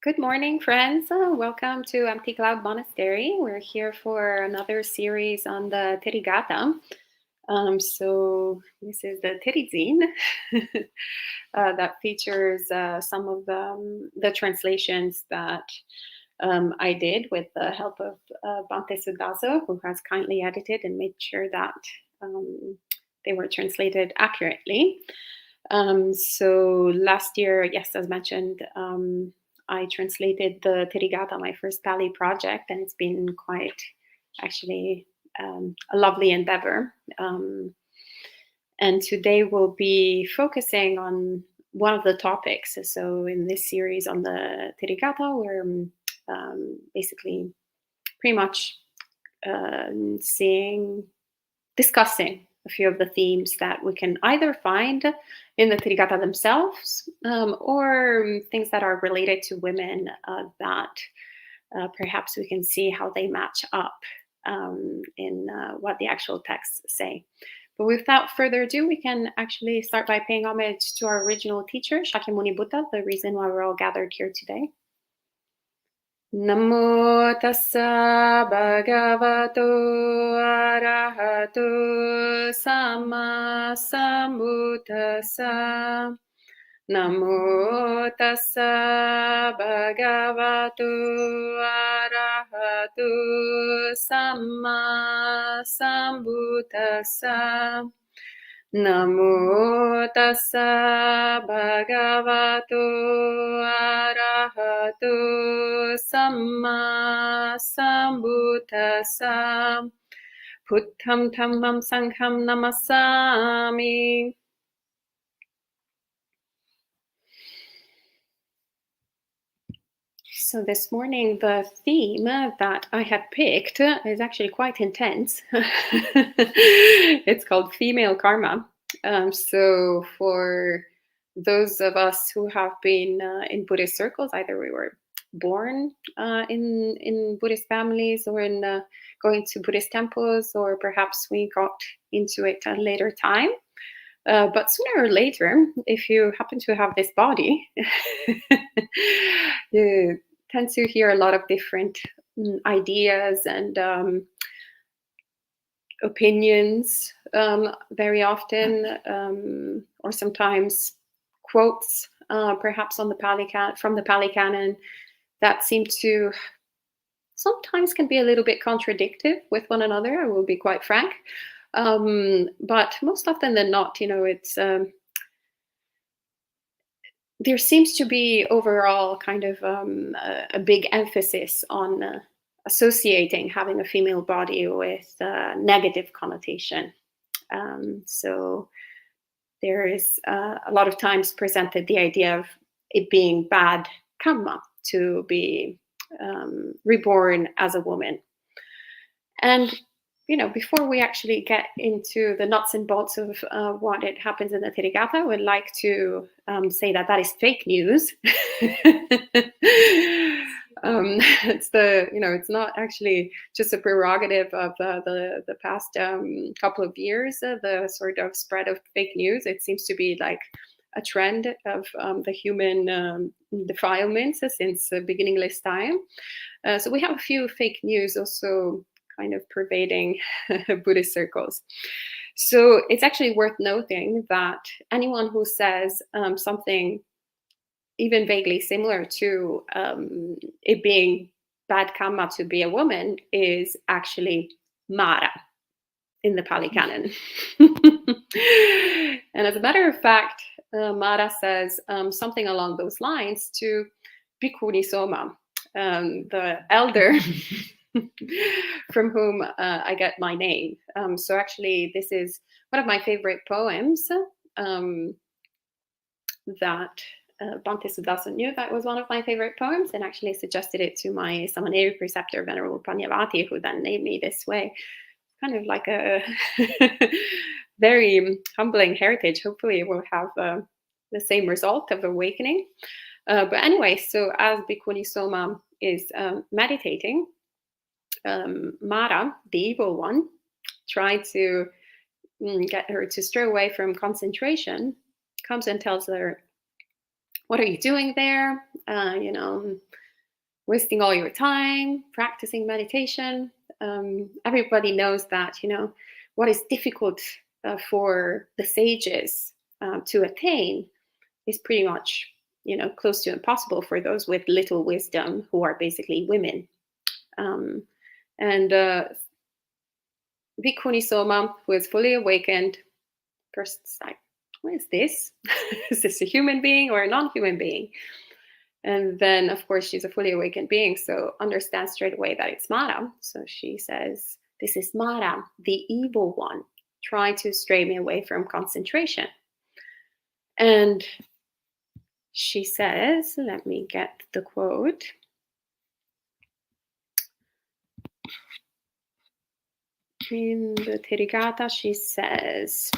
Good morning, friends. Welcome to Empty Cloud Monastery. We're here for another series on the Therīgathā. So this is the Therizin that features some of the translations that I did with the help of Bhante Sudhaso, who has kindly edited and made sure that they were translated accurately. So last year, yes, as mentioned, I translated the Therīgathā, my first Pali project, and it's been quite actually a lovely endeavor. And today we'll be focusing on one of the topics. So in this series on the Therīgathā, we're basically pretty much discussing a few of the themes that we can either find in the Therīgathā themselves or things that are related to women that perhaps we can see how they match up in what the actual texts say. But without further ado, we can actually start by paying homage to our original teacher, Shakyamuni Buddha, the reason why we're all gathered here today. Namo tassa bhagavato arahato sama sambuddhassa. Namo tassa bhagavato arahato sama sambuddhassa. Namo tassa bhagavato arahato samma sambuddhassa. Buddham dhammam sangham namasami. So this morning, the theme that I had picked is actually quite intense. It's called female karma. So for those of us who have been in Buddhist circles, either we were born in Buddhist families or in going to Buddhist temples, or perhaps we got into it at a later time. But sooner or later, if you happen to have this body, you tend to hear a lot of different ideas and opinions very often, or sometimes quotes, perhaps on the from the Pali Canon, that seem to sometimes can be a little bit contradictory with one another. I will be quite frank. But most often than not, it's there seems to be overall kind of a big emphasis on associating having a female body with negative connotation. So there is a lot of times presented the idea of it being bad karma to be reborn as a woman. And before we actually get into the nuts and bolts of what it happens in the Therīgathā, I would like to say that is fake news. It's not actually just a prerogative of the past couple of years, the sort of spread of fake news. It seems to be like a trend of the human defilements since beginningless time. So we have a few fake news also kind of pervading Buddhist circles. So it's actually worth noting that anyone who says something even vaguely similar to it being bad karma to be a woman is actually Mara in the Pali Canon. And as a matter of fact, Mara says something along those lines to Bhikkhunis, the elder from whom I get my name. So actually, this is one of my favorite poems that Bhante Sudhaso knew that was one of my favorite poems, and actually suggested it to my Samaneri preceptor, Venerable Panyavati, who then named me this way. Kind of like a very humbling heritage. Hopefully it will have the same result of awakening. But anyway, so as Bhikkhunis is meditating, Mara, the evil one, tried to get her to stray away from concentration, comes and tells her what are you doing there? Wasting all your time practicing meditation. Everybody knows that, what is difficult for the sages to attain is pretty much, close to impossible for those with little wisdom, who are basically women. And Bhikkhuni Soma, who is fully awakened, first is like, what is this? Is this a human being or a non-human being? And then, of course, she's a fully awakened being, so understands straight away that it's Mara. So she says, this is Mara, the evil one, trying to stray me away from concentration. And she says, let me get the quote. In the Therīgathā, she says,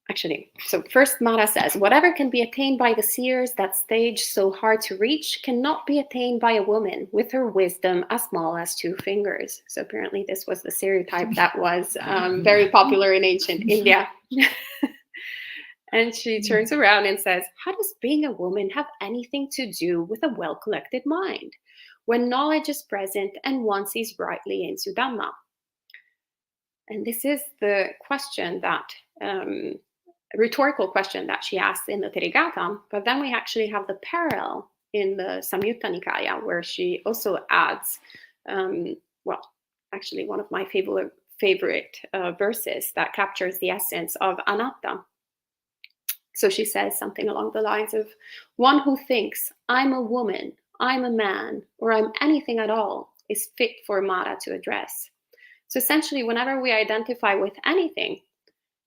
actually, so first Mara says, whatever can be attained by the seers, that stage so hard to reach, cannot be attained by a woman with her wisdom as small as 2 fingers. So apparently this was the stereotype that was very popular in ancient India. And she turns around and says, how does being a woman have anything to do with a well-collected mind, when knowledge is present and one sees rightly into Dhamma? And this is the question that, rhetorical question that she asks in the Therīgathā, but then we actually have the parallel in the Samyutta Nikaya, where she also adds, actually one of my favorite verses that captures the essence of anatta. So she says something along the lines of, one who thinks I'm a woman, I'm a man, or I'm anything at all is fit for Mara to address. So essentially, whenever we identify with anything,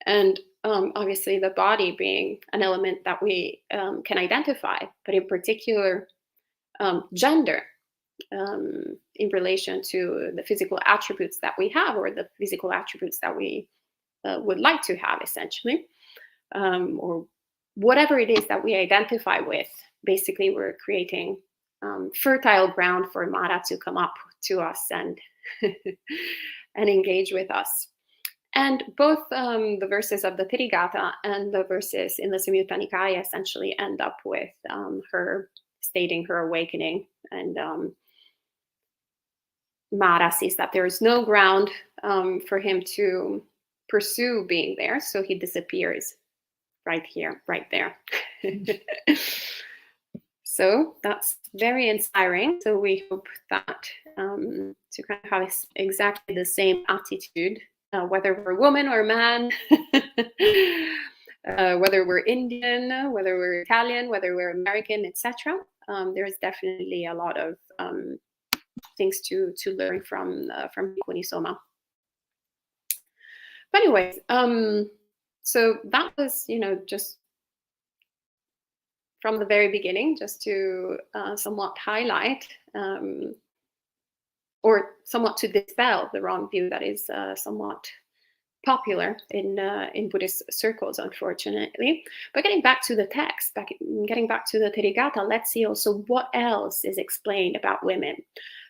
and obviously the body being an element that we can identify, but in particular gender in relation to the physical attributes that we have, or the physical attributes that we would like to have, essentially, or whatever it is that we identify with, basically we're creating fertile ground for Mara to come up to us and and engage with us. And both the verses of the Therīgathā and the verses in the Samyutta Nikaya essentially end up with her stating her awakening. And Mara sees that there is no ground for him to pursue being there, so he disappears right here, right there. So that's very inspiring. So we hope that to kind of have exactly the same attitude, whether we're a woman or a man, whether we're Indian, whether we're Italian, whether we're American, etc. There's definitely a lot of things to learn from Bhikkhuni Soma. But anyways, so that was, just from the very beginning, just to somewhat highlight or somewhat to dispel the wrong view that is somewhat popular in Buddhist circles, unfortunately. But getting back to the text, getting back to the Therīgathā, let's see also what else is explained about women.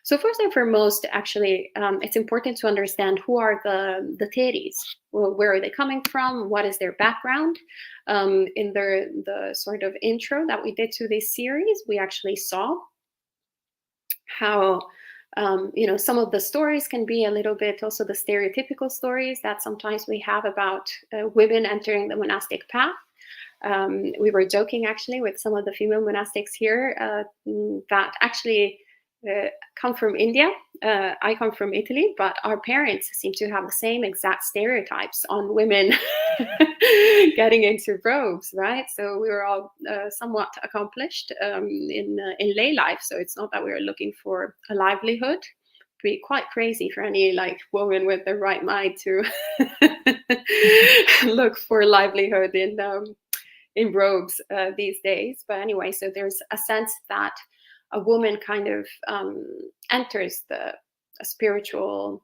So first and foremost, actually, it's important to understand who are the Theris. Well, where are they coming from? What is their background? In the sort of intro that we did to this series, we actually saw how some of the stories can be a little bit also the stereotypical stories that sometimes we have about women entering the monastic path. We were joking actually with some of the female monastics here that actually come from India. I come from Italy, but our parents seem to have the same exact stereotypes on women getting into robes, right? So we were all somewhat accomplished in lay life. So it's not that we were looking for a livelihood. It'd be quite crazy for any woman with the right mind to look for livelihood in robes these days. But anyway, so there's a sense that a woman kind of enters a spiritual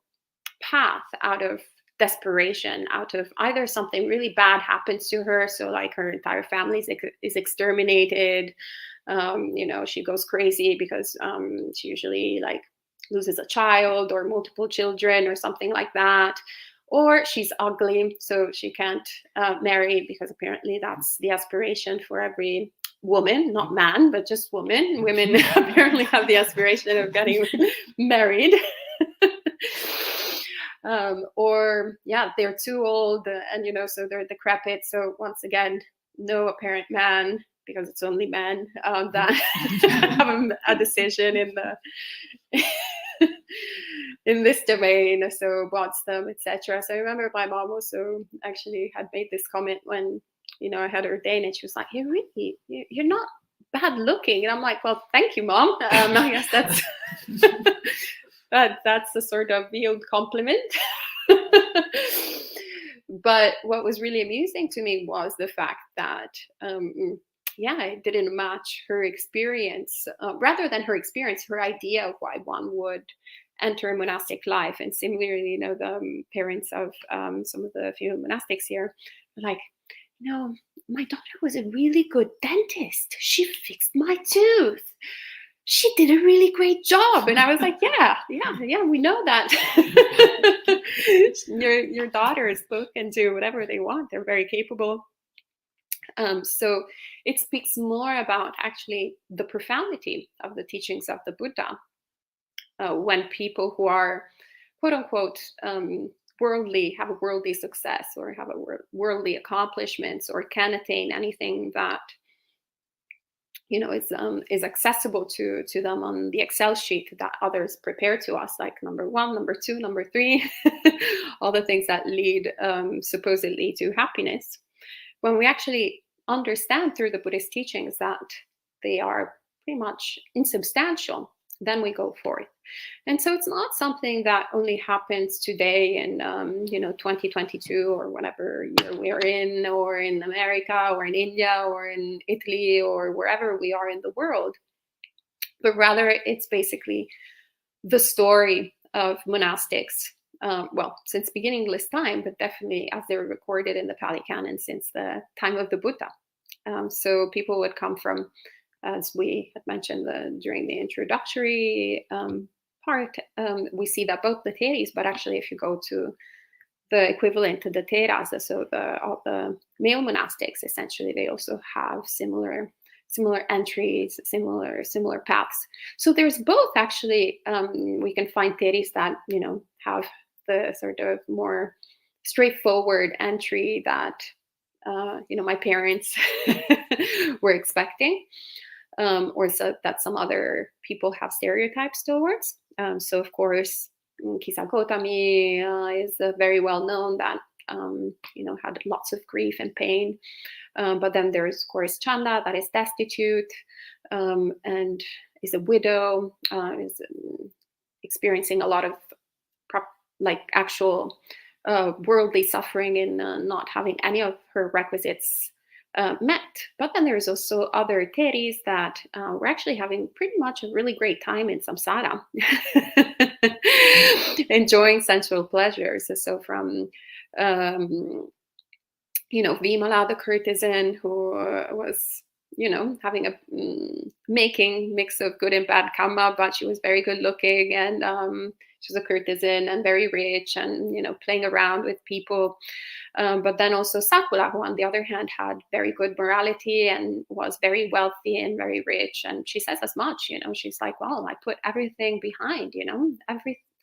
path out of desperation, out of either something really bad happens to her, so her entire family is exterminated, she goes crazy because she usually loses a child or multiple children or something like that, or she's ugly, so she can't marry, because apparently that's the aspiration for every woman, not man, but just women. Women apparently have the aspiration of getting married. Or yeah, they're too old, and so they're decrepit. So once again, no apparent man, because it's only men that have a decision in the in this domain. So wants them, etc. So I remember my mom also actually had made this comment when I had ordained, and she was like, you're not bad looking. And I'm like, well, thank you, Mom. I guess that's that's a sort of veiled compliment. But what was really amusing to me was the fact that it didn't match her experience. Rather than her experience, her idea of why one would enter monastic life. And similarly, the parents of some of the female monastics here were like, my daughter was a really good dentist. She fixed my tooth. She did a really great job. And I was like, yeah, we know that. your daughters both can do whatever they want. They're very capable. So it speaks more about actually the profundity of the teachings of the Buddha. When people who are, quote unquote, worldly, have a worldly success, or have a worldly accomplishments, or can attain anything that is accessible to them on the Excel sheet that others prepare to us, like number 1, number 2, number 3, all the things that lead supposedly to happiness. When we actually understand through the Buddhist teachings that they are pretty much insubstantial, then we go forth. And so it's not something that only happens today in 2022, or whatever year we're in, or in America, or in India, or in Italy, or wherever we are in the world, but rather it's basically the story of monastics, since beginningless time, but definitely as they were recorded in the Pali Canon since the time of the Buddha. So people would come from, as we had mentioned during the introductory part, we see that both the Theris, but actually if you go to the equivalent to the Theras, so all the male monastics, essentially, they also have similar entries, similar paths. So there's both, actually. We can find Theris that have the sort of more straightforward entry that my parents were expecting, or so that some other people have stereotypes towards. So of course, Kisa Gotami is very well known, that had lots of grief and pain. But then there's, of course, Chanda, that is destitute, and is a widow, is experiencing a lot of actual worldly suffering in not having any of her requisites met. But then there's also other Theris that were actually having pretty much a really great time in samsara, enjoying sensual pleasures. So from Vimala, the courtesan, who was having a making mix of good and bad karma, but she was very good looking, and she was a courtesan and very rich, and playing around with people. But then also Sakula, who on the other hand had very good morality and was very wealthy and very rich. And she says as much, she's like, well, I put everything behind,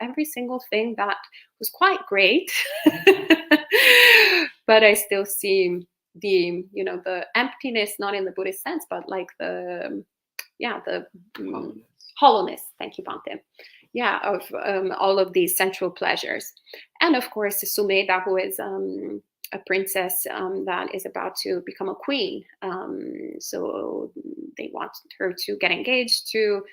every single thing that was quite great, but I still see the emptiness, not in the Buddhist sense, but like the hollowness. Thank you, Bhante. Yeah, of all of these sensual pleasures. And of course, Sumedha, who is a princess that is about to become a queen. So they want her to get engaged to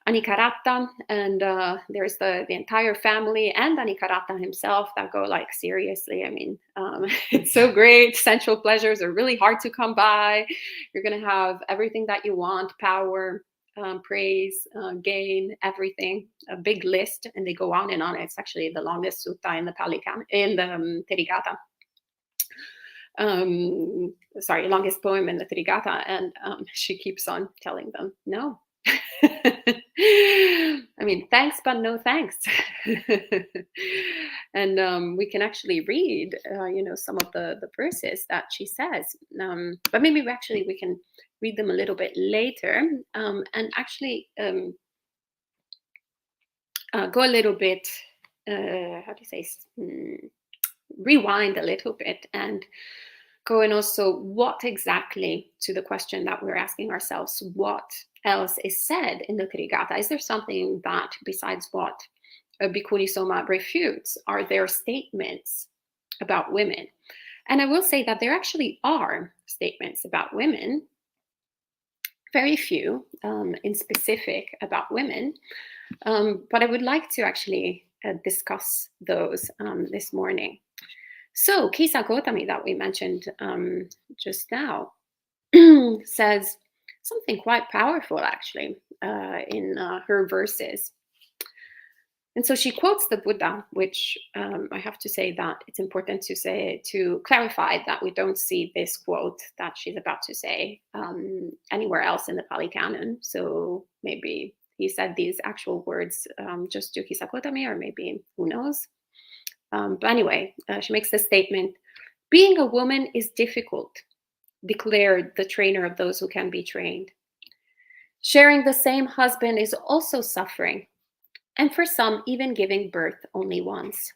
Anikarata, and there's the entire family and Anikarata himself that go like, seriously, I mean, it's so great. Sensual pleasures are really hard to come by. You're going to have everything that you want, power, praise, gain, everything, a big list, and they go on and on. It's actually the longest sutta in the Pali Canon, in the Therīgathā. Longest poem in the Therīgathā, and she keeps on telling them, no, I mean, thanks, but no thanks. And we can actually read, some of the verses that she says. But maybe we can read them a little bit later, and actually go a little bit, how do you say, rewind a little bit and go and also what exactly, to the question that we're asking ourselves, what else is said in the Therīgathā? Is there something that, besides what Bhikkhuni Soma refutes, are there statements about women? And I will say that there actually are statements about women, very few in specific about women, but I would like to actually discuss those this morning. So Kisa Gotami, that we mentioned just now, says something quite powerful, actually, in her verses. And so she quotes the Buddha, which I have to say that it's important to clarify that we don't see this quote that she's about to say anywhere else in the Pali Canon. So maybe he said these actual words just to Kisa Gotami, or maybe who knows. But anyway, she makes the statement, being a woman is difficult, declared the trainer of those who can be trained. Sharing the same husband is also suffering, and for some, even giving birth only once.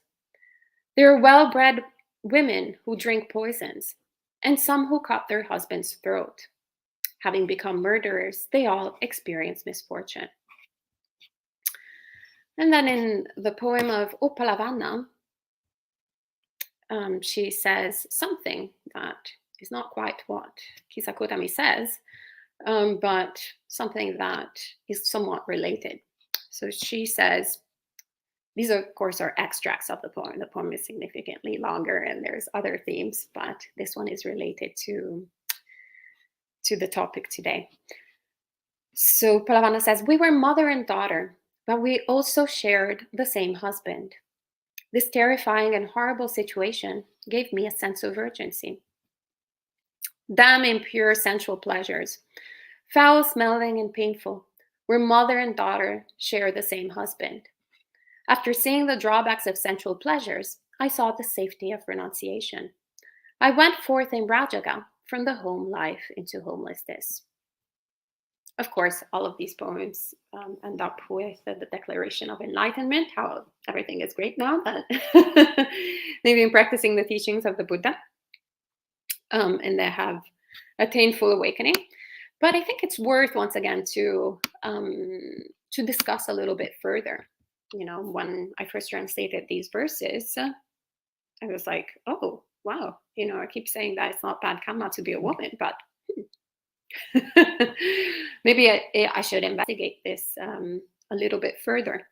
There are well-bred women who drink poisons, and some who cut their husband's throat. Having become murderers, they all experience misfortune. And then in the poem of Upalavanna, she says something that is not quite what Kisa Gotami says, but something that is somewhat related. So she says, these of course are extracts of the poem. The poem is significantly longer and there's other themes, but this one is related to the topic today. So Palavanna says, we were mother and daughter, but we also shared the same husband. This terrifying and horrible situation gave me a sense of urgency. Damn impure sensual pleasures, foul smelling and painful, where mother and daughter share the same husband. After seeing the drawbacks of sensual pleasures, I saw the safety of renunciation. I went forth in Rajaga from the home life into homelessness. Of course, all of these poems end up with the declaration of enlightenment, how everything is great now, that they've been practicing the teachings of the Buddha, and they have attained full awakening. But I think it's worth, once again, to discuss a little bit further. When I first translated these verses, I was like, oh, wow. I keep saying that it's not bad karma to be a woman, but maybe I should investigate this a little bit further.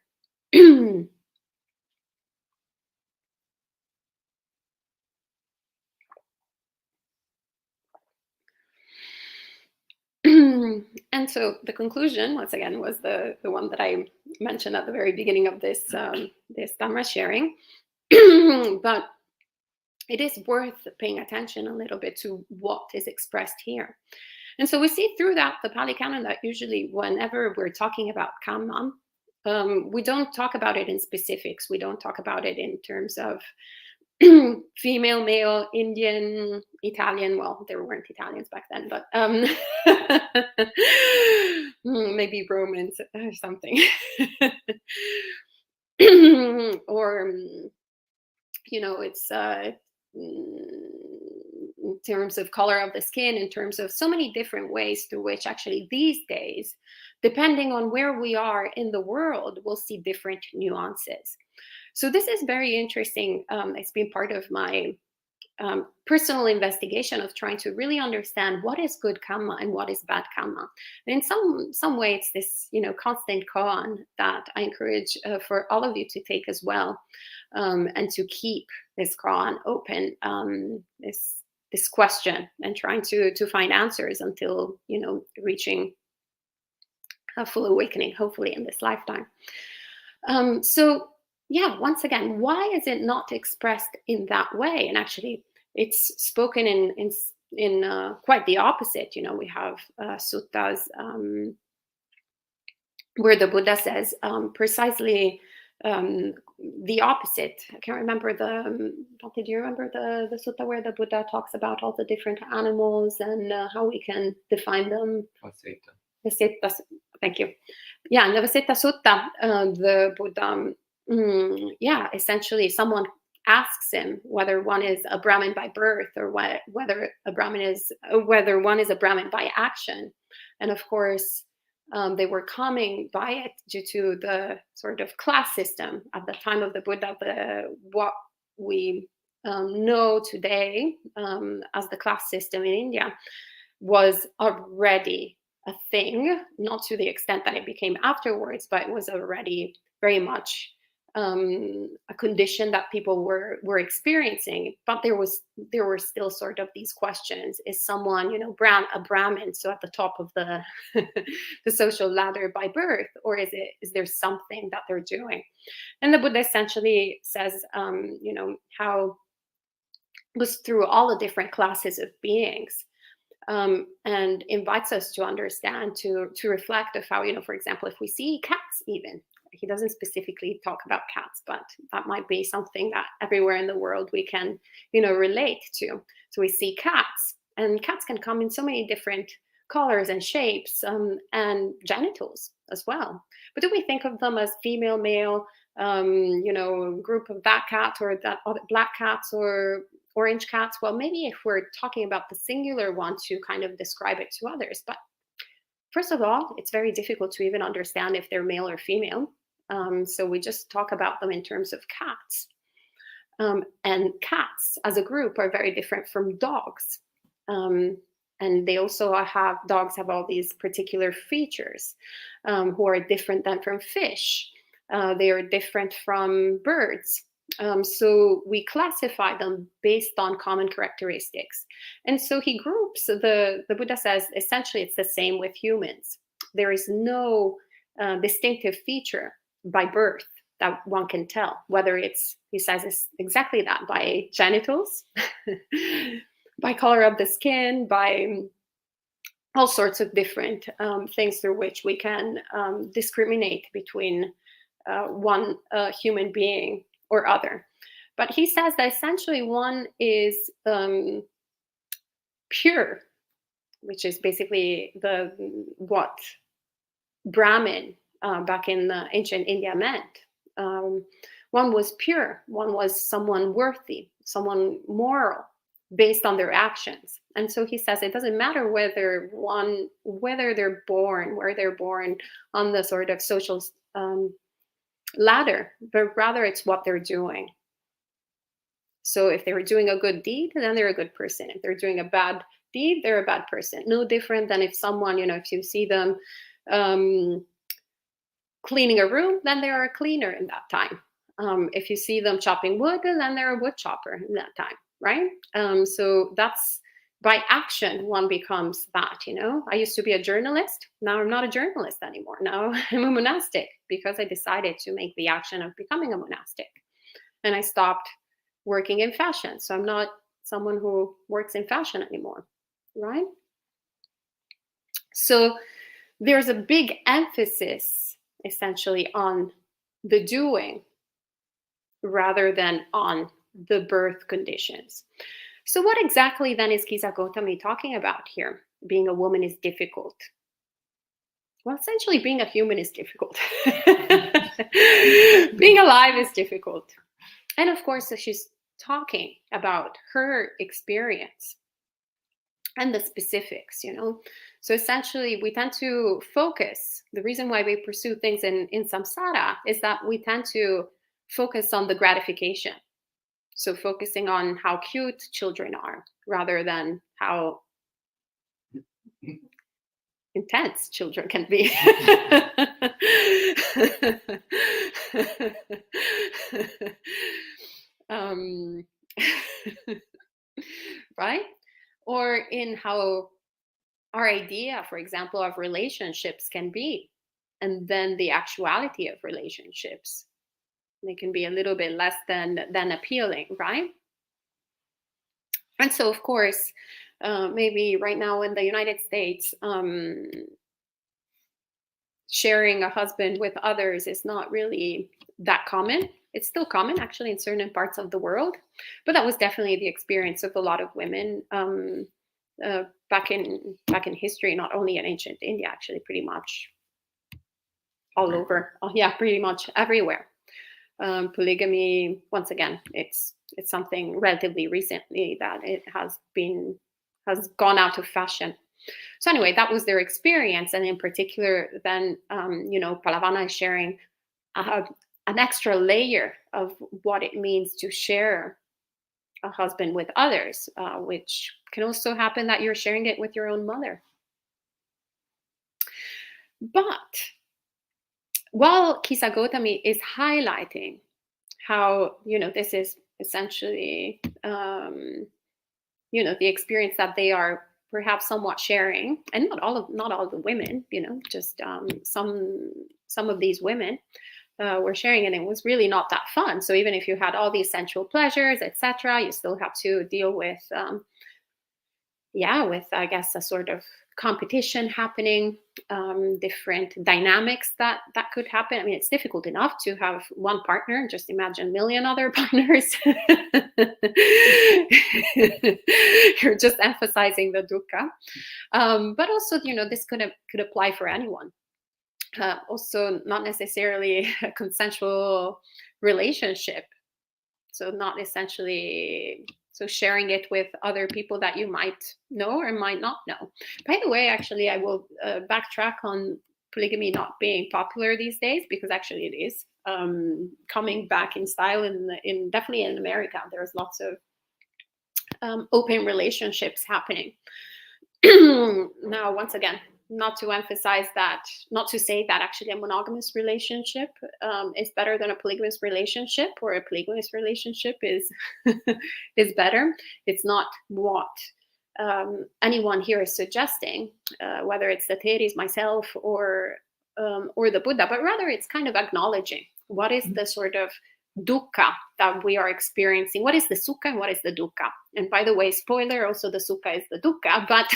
And so the conclusion, once again, was the one that I mentioned at the very beginning of this Dhamma sharing. But it is worth paying attention a little bit to what is expressed here. And so we see throughout the Pali Canon that usually whenever we're talking about karma, we don't talk about it in specifics. We don't talk about it in terms of female, male, Indian, Italian. Well, there weren't Italians back then, but maybe Romans or something. Or, it's in terms of color of the skin, in terms of so many different ways through which actually these days, depending on where we are in the world, we'll see different nuances. So this is very interesting. It's been part of my personal investigation of trying to really understand what is good karma and what is bad karma. And in some way, it's this constant koan that I encourage for all of you to take as well, and to keep this koan open, this question, and trying to find answers until reaching a full awakening, hopefully in this lifetime. So yeah, once again, why is it not expressed in that way? And actually, it's spoken in quite the opposite. We have suttas where the Buddha says precisely the opposite. I can't remember did you remember the sutta where the Buddha talks about all the different animals and how we can define them? Vasita, thank you. Yeah, in the Vasita Sutta, the Buddha, essentially someone asks him whether one is a Brahmin by birth or whether one is a Brahmin by action. And of course, they were coming by it due to the sort of class system at the time of the Buddha, what we know today as the class system in India was already a thing, not to the extent that it became afterwards, but it was already very much a condition that people were experiencing. But there were still sort of these questions: is someone, a Brahmin, so at the top of the the social ladder by birth, or is there something that they're doing? And the Buddha essentially says, how it was through all the different classes of beings. And invites us to understand, to reflect of how, for example, if we see cats, even he doesn't specifically talk about cats, but that might be something that everywhere in the world we can, relate to. So we see cats, and cats can come in so many different colors and shapes, and genitals as well. But do we think of them as female, male, group of that cat or that other black cats or orange cats? Well, maybe if we're talking about the singular one to kind of describe it to others. But first of all, it's very difficult to even understand if they're male or female. So we just talk about them in terms of cats. And cats as a group are very different from dogs. And they also dogs have all these particular features who are different than from fish. They are different from birds. So we classify them based on common characteristics. And so he groups, the Buddha says, essentially it's the same with humans. There is no distinctive feature by birth that one can tell, whether he says it's exactly that, by genitals, by color of the skin, by all sorts of different things through which we can discriminate between one human being or other. But he says that essentially one is pure, which is basically what Brahmin back in the ancient India meant. One was pure, one was someone worthy, someone moral, based on their actions. And so he says it doesn't matter where they're born on the sort of social ladder, but rather it's what they're doing. So if they were doing a good deed, then they're a good person. If they're doing a bad deed, they're a bad person. No different than if someone, if you see them cleaning a room, then they're a cleaner in that time. If you see them chopping wood, then they're a wood chopper in that time, right? So that's by action, one becomes that, I used to be a journalist. Now I'm not a journalist anymore. Now I'm a monastic because I decided to make the action of becoming a monastic. And I stopped working in fashion. So I'm not someone who works in fashion anymore, right? So there's a big emphasis essentially on the doing rather than on the birth conditions. So what exactly then is Kisa Gotami talking about here? Being a woman is difficult. Well, essentially being a human is difficult. Being alive is difficult. And of course, she's talking about her experience and the specifics, So essentially, we tend to focus. The reason why we pursue things in samsara is that we tend to focus on the gratification. So focusing on how cute children are rather than how intense children can be. Right? Or in how our idea, for example, of relationships can be, and then the actuality of relationships. They can be a little bit less than appealing, right? And so, of course, maybe right now in the United States, sharing a husband with others is not really that common. It's still common, actually, in certain parts of the world, but that was definitely the experience of a lot of women back in history, not only in ancient India, actually, pretty much all over. Yeah, pretty much everywhere. Polygamy, once again, it's something relatively recently that it has gone out of fashion. So anyway, that was their experience, and in particular, then Palavana is sharing an extra layer of what it means to share a husband with others, which can also happen that you're sharing it with your own mother. But while Kisa Gautami is highlighting how, this is essentially, the experience that they are perhaps somewhat sharing, and not all the women, just some of these women were sharing, and it was really not that fun. So even if you had all these sensual pleasures, etc., you still have to deal with, with, I guess, a sort of competition happening, different dynamics that could happen. I mean, it's difficult enough to have one partner. Just imagine a million other partners. You're just emphasizing the dukkha. But also, this could apply for anyone. Also, not necessarily a consensual relationship. So not essentially, so sharing it with other people that you might know or might not know. By the way, actually, I will backtrack on polygamy not being popular these days, because actually it is coming back in style in definitely in America. There's lots of open relationships happening. Now, once again, not to emphasize that, not to say that actually a monogamous relationship is better than a polygamous relationship, or a polygamous relationship is is better. It's not what anyone here is suggesting, whether it's the Theris, myself, or the Buddha, but rather it's kind of acknowledging what is the sort of dukkha that we are experiencing. What is the sukha and what is the dukkha? And by the way, spoiler, also the sukha is the dukkha, but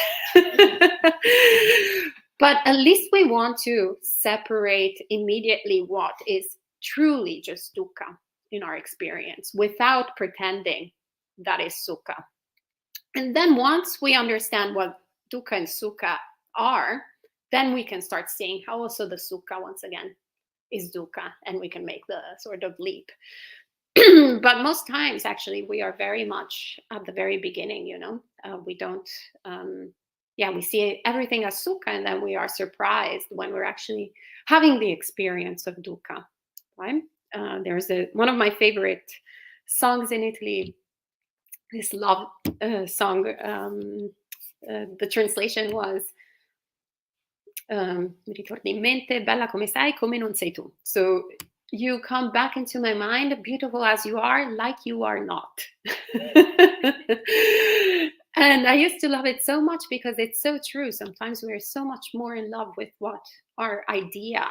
but at least we want to separate immediately what is truly just dukkha in our experience without pretending that is sukha. And then once we understand what dukkha and sukha are, then we can start seeing how also the sukha, once again, is dukkha, and we can make the sort of leap. But most times, actually, we are very much at the very beginning, we don't, we see everything as sukha, and then we are surprised when we're actually having the experience of dukkha, right? There's one of my favorite songs in Italy, this love song. The translation was, mi ritorni in mente, bella come sei, come non sei tu. So you come back into my mind, beautiful as you are, like you are not. And I used to love it so much because it's so true. Sometimes we're so much more in love with what our idea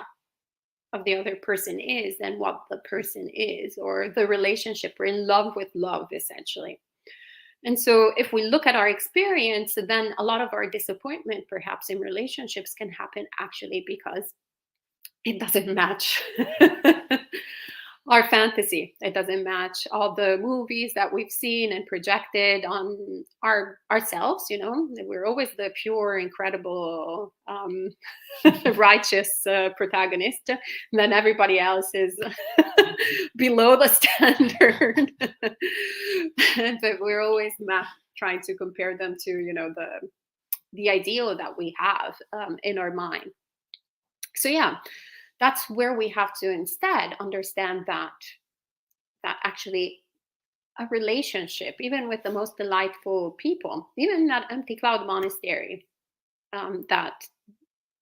of the other person is than what the person is, or the relationship. We're in love with love, essentially. And so if we look at our experience, then a lot of our disappointment, perhaps in relationships, can happen actually because it doesn't match our fantasy. It doesn't match all the movies that we've seen and projected on ourselves. We're always the pure, incredible, righteous protagonist. And then everybody else is below the standard. But we're always trying to compare them to, the ideal that we have in our mind. So that's where we have to instead understand that actually a relationship, even with the most delightful people, even in that empty cloud monastery, that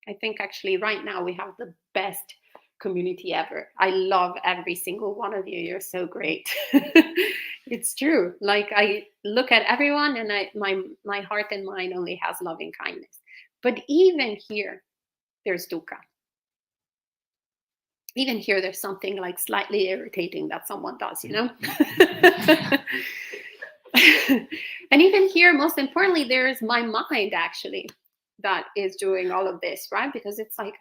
I think actually right now we have the best community ever. I love every single one of you. You're so great. It's true. Like, I look at everyone and my heart and mind only has loving kindness. But even here, there's dukkha. Even here, there's something like slightly irritating that someone does, And even here, most importantly, there's my mind actually that is doing all of this, right? Because it's like,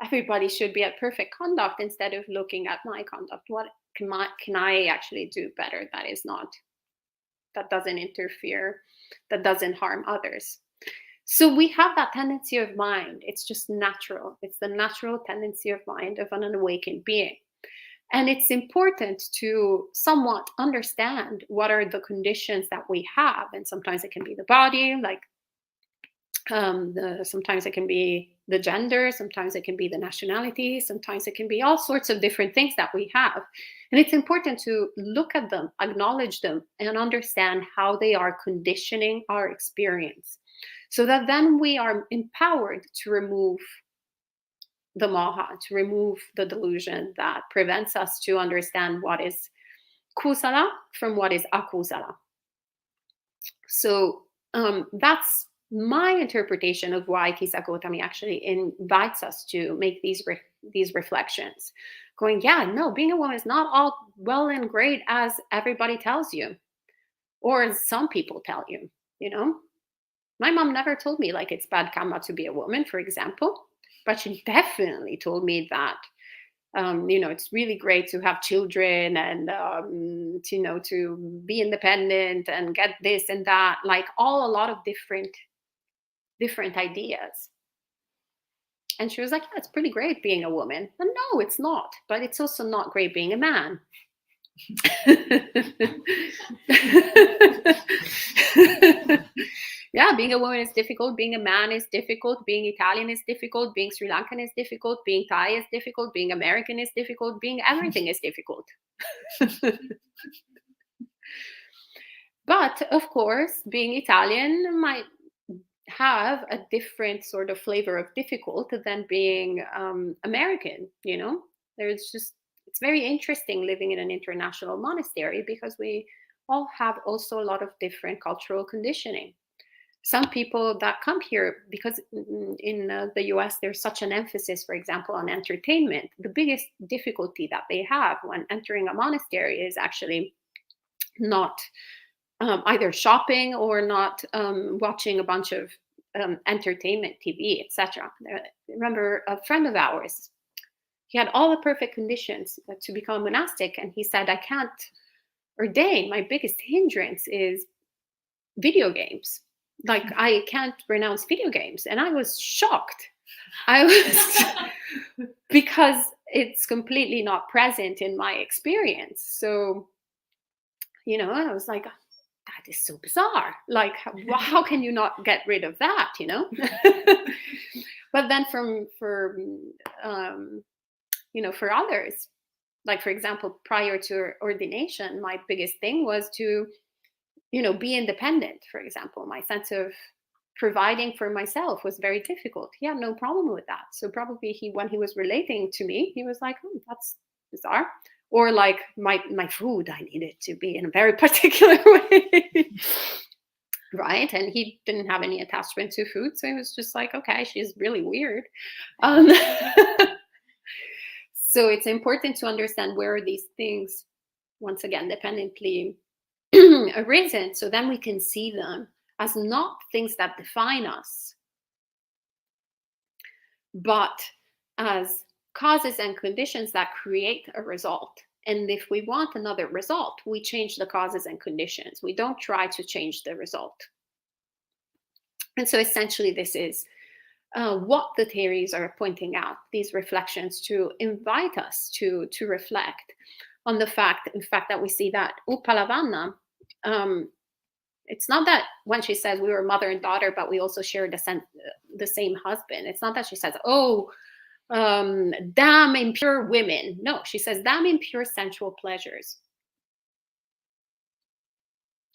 everybody should be at perfect conduct instead of looking at my conduct. What can I actually do better that doesn't interfere, that doesn't harm others? So we have that tendency of mind. It's just natural. It's the natural tendency of mind of an unawakened being. And it's important to somewhat understand what are the conditions that we have. And sometimes it can be the body, like sometimes it can be the gender, sometimes it can be the nationality, sometimes it can be all sorts of different things that we have. And it's important to look at them, acknowledge them, and understand how they are conditioning our experience, so that then we are empowered to remove the moha, to remove the delusion that prevents us to understand what is kusala from what is akusala. So that's my interpretation of why Tissa Gautami actually invites us to make these reflections. Going, yeah, no, being a woman is not all well and great as everybody tells you, or as some people tell you, you know? My mom never told me like it's bad karma to be a woman, for example, but she definitely told me that, it's really great to have children and, to be independent and get this and that, like a lot of different ideas. And she was like, yeah, it's pretty great being a woman. And no, it's not, but it's also not great being a man. Yeah, being a woman is difficult, being a man is difficult, being Italian is difficult, being Sri Lankan is difficult, being Thai is difficult, being American is difficult, being everything is difficult. But of course, being Italian might have a different sort of flavor of difficult than being American, it's very interesting living in an international monastery because we all have also a lot of different cultural conditioning. Some people that come here, because in the US, there's such an emphasis, for example, on entertainment. The biggest difficulty that they have when entering a monastery is actually not either shopping or not watching a bunch of entertainment TV, etc. Remember a friend of ours, he had all the perfect conditions to become monastic, and he said, I can't ordain. My biggest hindrance is video games. Like, I can't renounce video games. And I was shocked. Because it's completely not present in my experience. So, I was like, that is so bizarre. Like, how can you not get rid of that, But then for others, like, for example, prior to ordination, my biggest thing was to be independent. For example, my sense of providing for myself was very difficult. He had no problem with that. So probably when he was relating to me, he was like, oh, that's bizarre. Or like my food, I needed to be in a very particular way. Right. And he didn't have any attachment to food. So he was just like, okay, she's really weird. So it's important to understand where these things, once again, dependently arisen, so then we can see them as not things that define us, but as causes and conditions that create a result. And if we want another result, we change the causes and conditions. We don't try to change the result. And so essentially this is what the theories are pointing out, these reflections, to invite us to reflect on the fact, in fact, that we see that Upalavanna, it's not that when she says we were mother and daughter, but we also share the same husband. It's not that she says, oh, damn impure women. No, she says, damn impure sensual pleasures.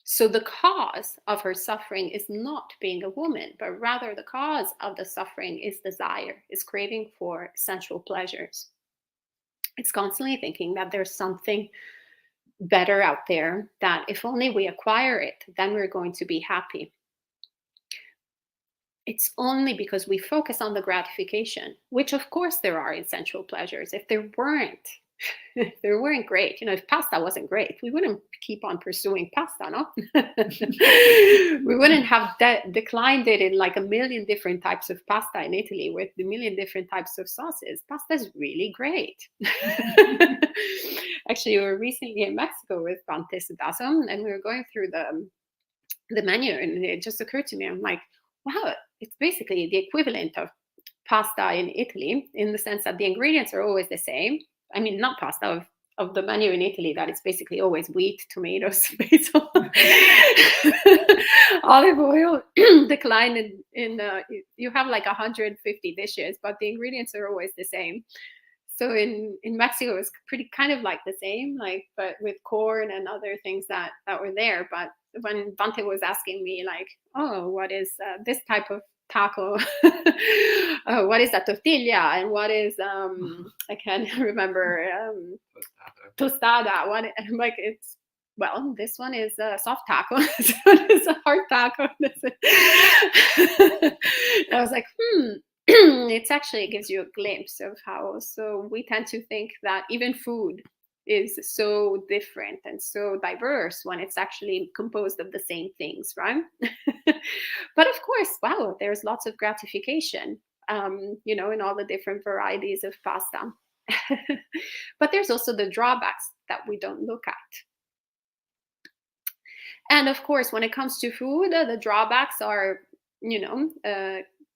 So the cause of her suffering is not being a woman, but rather the cause of the suffering is desire, is craving for sensual pleasures. It's constantly thinking that there's something better out there, that if only we acquire it, then we're going to be happy. It's only because we focus on the gratification, which of course there are in sensual pleasures. If there weren't, They weren't great. If pasta wasn't great, we wouldn't keep on pursuing pasta, no? We wouldn't have declined it in like a million different types of pasta in Italy with a million different types of sauces. Pasta is really great. Actually, we were recently in Mexico with Bantes Dasom, and we were going through the menu, and it just occurred to me, I'm like, wow, it's basically the equivalent of pasta in Italy, in the sense that the ingredients are always the same. I mean, not pasta of the menu in Italy, that is basically always wheat, tomatoes, basil, olive oil. Decline in you have like 150 dishes, but the ingredients are always the same. So in Mexico, it's pretty kind of like the same, like, but with corn and other things that were there. But when Bante was asking me, like, oh, what is this type of taco? What is a tortilla? And what is I can't remember, tostada. What? I'm like, it's, well, this one is a soft taco. This one is a hard taco. I was like, it actually gives you a glimpse of how, so we tend to think that even food is so different and so diverse when it's actually composed of the same things, right? But of course, wow, there's lots of gratification, in all the different varieties of pasta. But there's also the drawbacks that we don't look at. And of course, when it comes to food, the drawbacks are,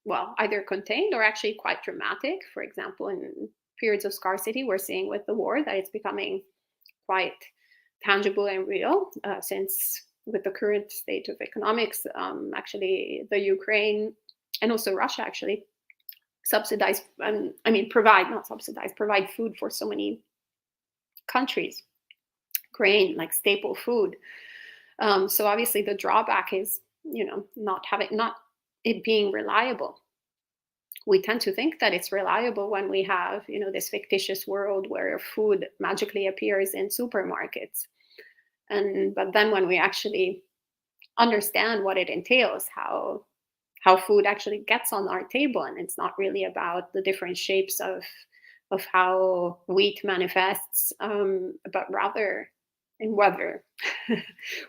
well, either contained or actually quite dramatic. For example, in periods of scarcity, we're seeing with the war that it's becoming quite tangible and real, since with the current state of economics, actually the Ukraine and also Russia actually subsidize, provide food for so many countries, grain, like staple food. So obviously the drawback is, not it being reliable. We tend to think that it's reliable when we have, this fictitious world where food magically appears in supermarkets. But then when we actually understand what it entails, how food actually gets on our table, and it's not really about the different shapes of how wheat manifests, but rather in whether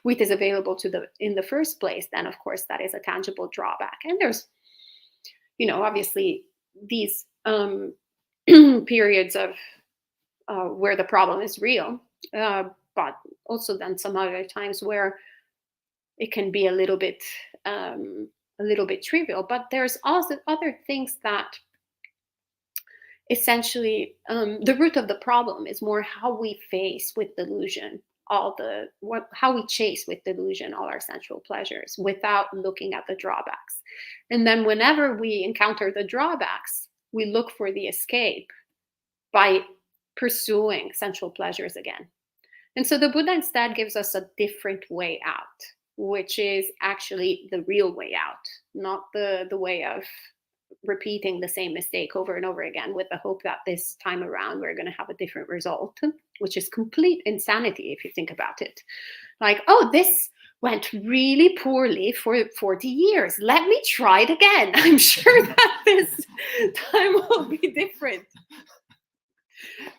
wheat is available in the first place, then of course that is a tangible drawback. And there's, obviously these periods of where the problem is real, but also then some other times where it can be a little bit trivial. But there's also other things that essentially, the root of the problem is more how we face with delusion how we chase with delusion all our sensual pleasures without looking at the drawbacks. And then whenever we encounter the drawbacks, we look for the escape by pursuing sensual pleasures again. And so the Buddha instead gives us a different way out, which is actually the real way out, not the way of repeating the same mistake over and over again with the hope that this time around we're going to have a different result, which is complete insanity if you think about it. Like, oh, this went really poorly for 40 years. Let me try it again. I'm sure that this time will be different.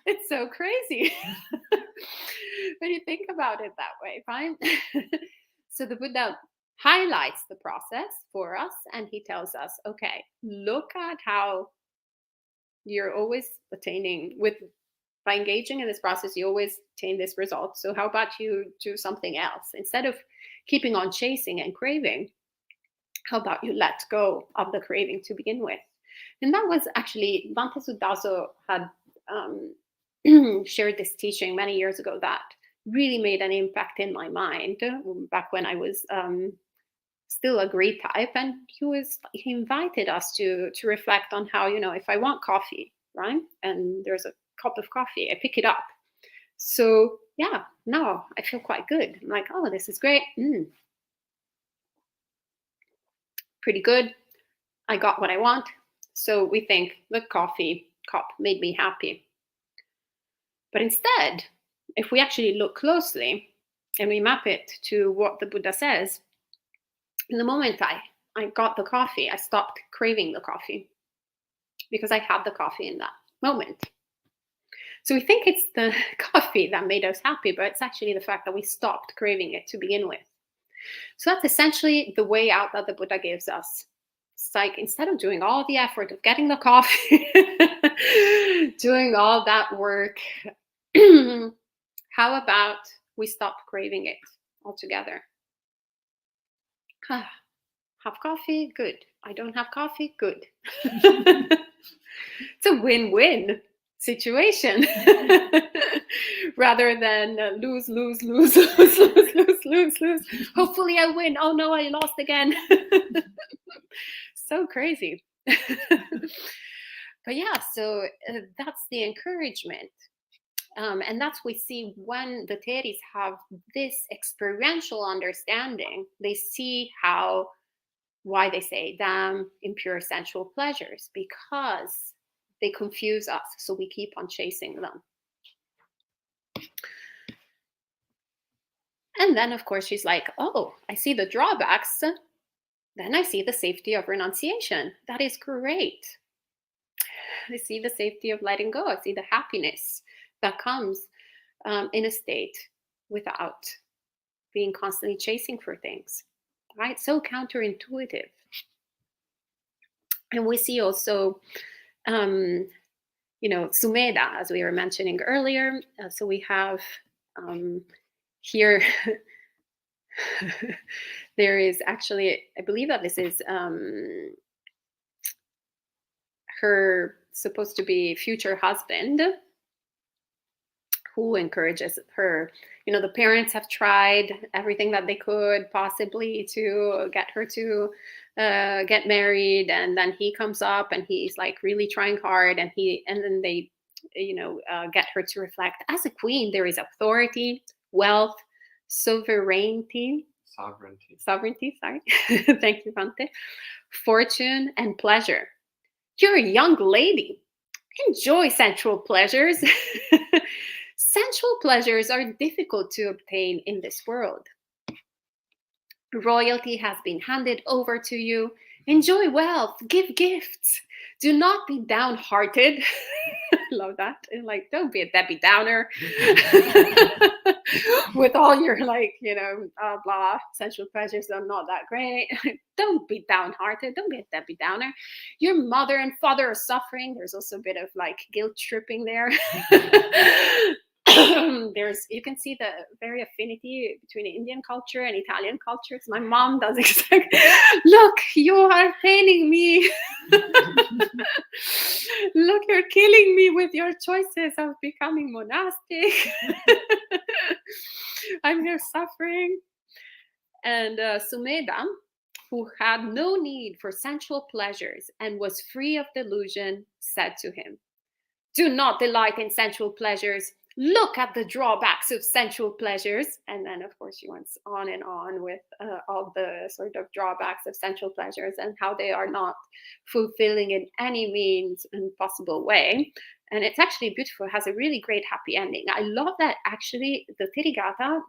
It's so crazy when you think about it that way, fine? So the Buddha highlights the process for us, and he tells us, okay, look at how you're always attaining by engaging in this process, you always attain this result. So how about you do something else? Instead of keeping on chasing and craving, how about you let go of the craving to begin with? And that was actually, Bhante Sudaso had shared this teaching many years ago that really made an impact in my mind back when I was still a great type. And he invited us to reflect on how, if I want coffee, right, and there's a cup of coffee, I pick it up. So yeah, now I feel quite good. I'm like, oh, this is great. Pretty good. I got what I want. So we think the coffee cup made me happy. But instead, if we actually look closely and we map it to what the Buddha says, in the moment I got the coffee, I stopped craving the coffee because I had the coffee in that moment. So we think it's the coffee that made us happy, but it's actually the fact that we stopped craving it to begin with. So that's essentially the way out that the Buddha gives us. It's like, instead of doing all the effort of getting the coffee, doing all that work, how about we stop craving it altogether? Have coffee? Good. I don't have coffee? Good. It's a win-win situation rather than lose. Hopefully I win. Oh no, I lost again. So crazy. But yeah, so that's the encouragement. And that's we see when the Theris have this experiential understanding, they see why they say damn impure sensual pleasures, because they confuse us, so we keep on chasing them. And then, of course, she's like, oh, I see the drawbacks. Then I see the safety of renunciation. That is great. I see the safety of letting go. I see the happiness that comes in a state without being constantly chasing for things, right? So counterintuitive. And we see also, Sumedha, as we were mentioning earlier. So we have here, there is actually, I believe that this is her supposed to be future husband, who encourages her. The parents have tried everything that they could possibly to get her to get married, and then he comes up and he's like really trying hard, and then they get her to reflect. As a queen, there is authority, wealth, sovereignty, sorry. Thank you, Bhante. Fortune and pleasure. You're a young lady. Enjoy sensual pleasures. Sensual pleasures are difficult to obtain in this world. Royalty has been handed over to you. Enjoy wealth. Give gifts. Do not be downhearted. Love that. And like, don't be a Debbie Downer with all your blah, sensual pleasures are not that great. Don't be downhearted. Don't be a Debbie Downer. Your mother and father are suffering. There's also a bit of like guilt tripping there. You can see the very affinity between Indian culture and Italian culture. So my mom does exactly. Look, you are paining me. Look, you're killing me with your choices of becoming monastic. I'm here suffering. And Sumedha, who had no need for sensual pleasures and was free of delusion, said to him, do not delight in sensual pleasures. Look at the drawbacks of sensual pleasures. And then, of course, she went on and on with all the sort of drawbacks of sensual pleasures and how they are not fulfilling in any means and possible way. And it's actually beautiful. It has a really great happy ending. I love that actually the Therīgathā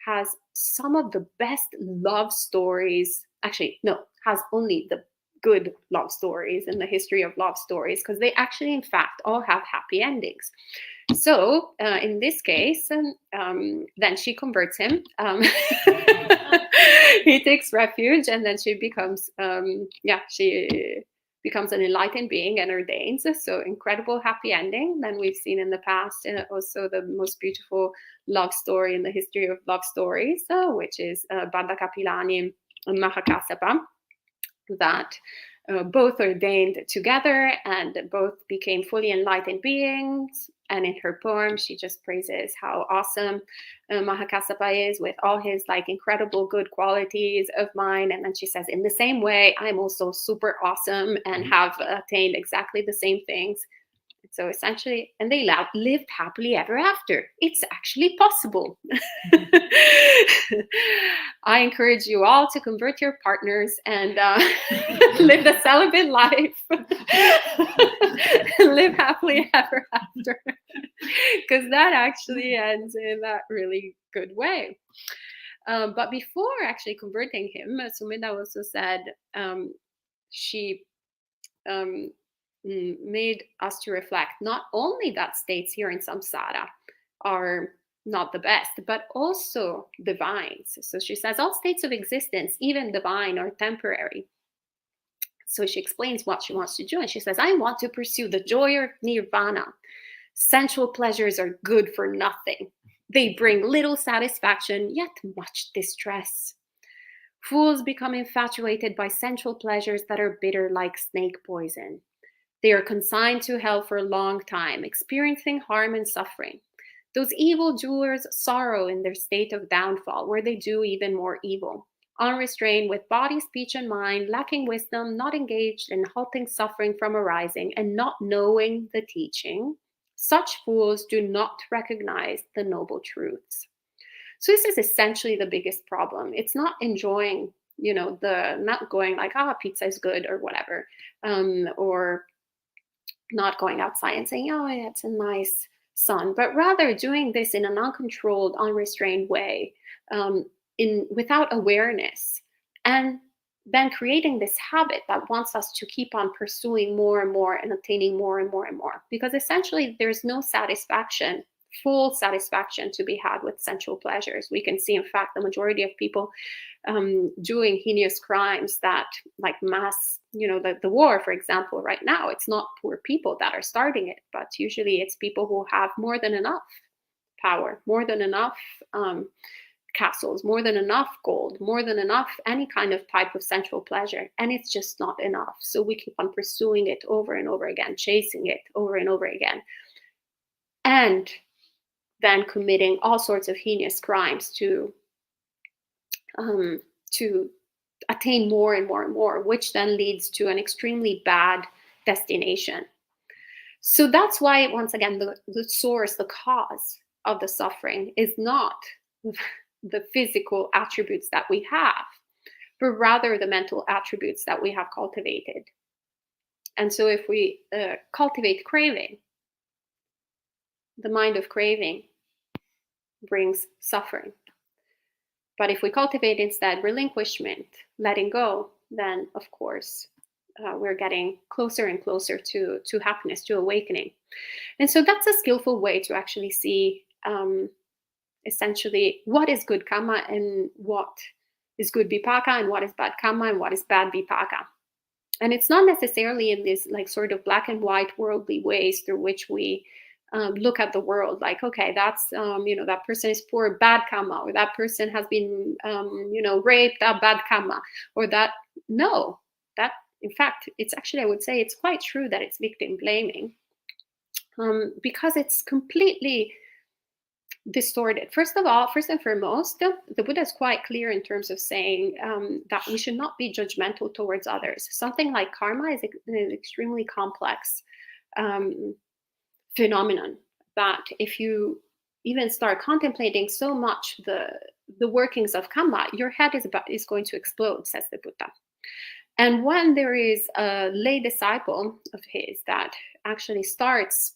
has some of the best love stories. Actually, no, has only the good love stories in the history of love stories, because they actually, in fact, all have happy endings. So in this case, then she converts him. He takes refuge, and then she becomes, she becomes an enlightened being and ordains. So incredible happy ending. Then we've seen in the past also the most beautiful love story in the history of love stories, which is Banda Kapilani and Mahakassapa, that both ordained together and both became fully enlightened beings. And in her poem, she just praises how awesome Mahakassapa is with all his like incredible good qualities of mind. And then she says, in the same way, I'm also super awesome and have attained exactly the same things. So essentially, and they lived happily ever after. It's actually possible. I encourage you all to convert your partners and live the celibate life. Live happily ever after. Because that actually ends in that really good way. But before actually converting him, Sumedha also said she made us to reflect not only that states here in samsara are not the best, but also divines. So she says all states of existence, even divine, are temporary. So she explains what she wants to do. And she says, I want to pursue the joy of nirvana. Sensual pleasures are good for nothing. They bring little satisfaction, yet much distress. Fools become infatuated by sensual pleasures that are bitter like snake poison. They are consigned to hell for a long time, experiencing harm and suffering. Those evil doers sorrow in their state of downfall, where they do even more evil. Unrestrained with body, speech, and mind, lacking wisdom, not engaged in halting suffering from arising, and not knowing the teaching, such fools do not recognize the noble truths. So this is essentially the biggest problem. It's not enjoying, not going like, pizza is good or whatever, or not going outside and saying, oh, it's a nice sun, but rather doing this in an uncontrolled, unrestrained way, without awareness, and then creating this habit that wants us to keep on pursuing more and more and obtaining more and more and more, because essentially there's no satisfaction, full satisfaction to be had with sensual pleasures. We can see, in fact, the majority of people doing heinous crimes that, like mass, the war, for example, right now, it's not poor people that are starting it, but usually it's people who have more than enough power, more than enough castles, more than enough gold, more than enough any kind of type of sensual pleasure, and it's just not enough. So we keep on pursuing it over and over again, chasing it over and over again, and then committing all sorts of heinous crimes to attain more and more and more, which then leads to an extremely bad destination. So that's why, once again, the source, the cause of the suffering is not the physical attributes that we have, but rather the mental attributes that we have cultivated. And so if we cultivate craving, the mind of craving brings suffering. But if we cultivate instead relinquishment, letting go, then of course we're getting closer and closer to happiness, to awakening. And so that's a skillful way to actually see essentially what is good karma and what is good vipaka and what is bad karma and what is bad vipaka. And it's not necessarily in this like sort of black and white worldly ways through which we look at the world, like, okay, that's that person is poor, bad karma, or that person has been raped, bad karma, or that. No, that in fact, it's actually, I would say it's quite true that it's victim blaming, because it's completely distorted. First and foremost, the Buddha is quite clear in terms of saying that we should not be judgmental towards others. Something like karma is an extremely complex phenomenon that if you even start contemplating so much the workings of karma, your head is going to explode, says the Buddha. And when there is a lay disciple of his that actually starts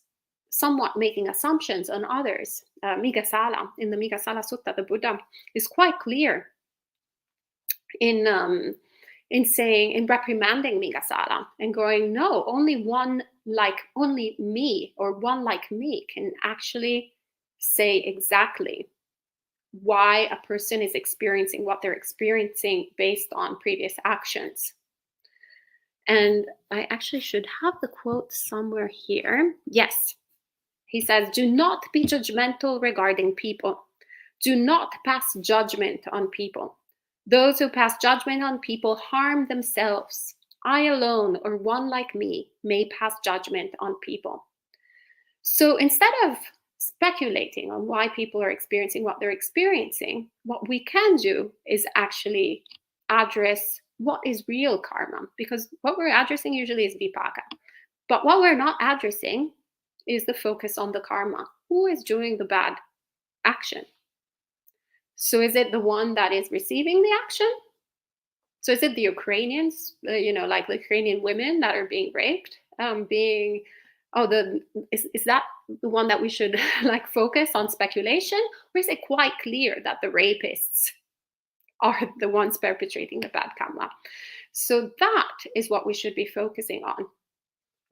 somewhat making assumptions on others, Migasala, in the Migasala Sutta, the Buddha is quite clear in reprimanding Migasala and going, no, only me or one like me can actually say exactly why a person is experiencing what they're experiencing based on previous actions. And I actually should have the quote somewhere here. Yes. He says, do not be judgmental regarding people. Do not pass judgment on people. Those who pass judgment on people harm themselves. I alone, or one like me, may pass judgment on people. So instead of speculating on why people are experiencing what they're experiencing, what we can do is actually address what is real karma, because what we're addressing usually is vipaka. But what we're not addressing is the focus on the karma. Who is doing the bad action? So is it the one that is receiving the action? So is it the Ukrainians, like the Ukrainian women that are being raped? Is that the one that we should like focus on speculation? Or is it quite clear that the rapists are the ones perpetrating the bad karma? So that is what we should be focusing on.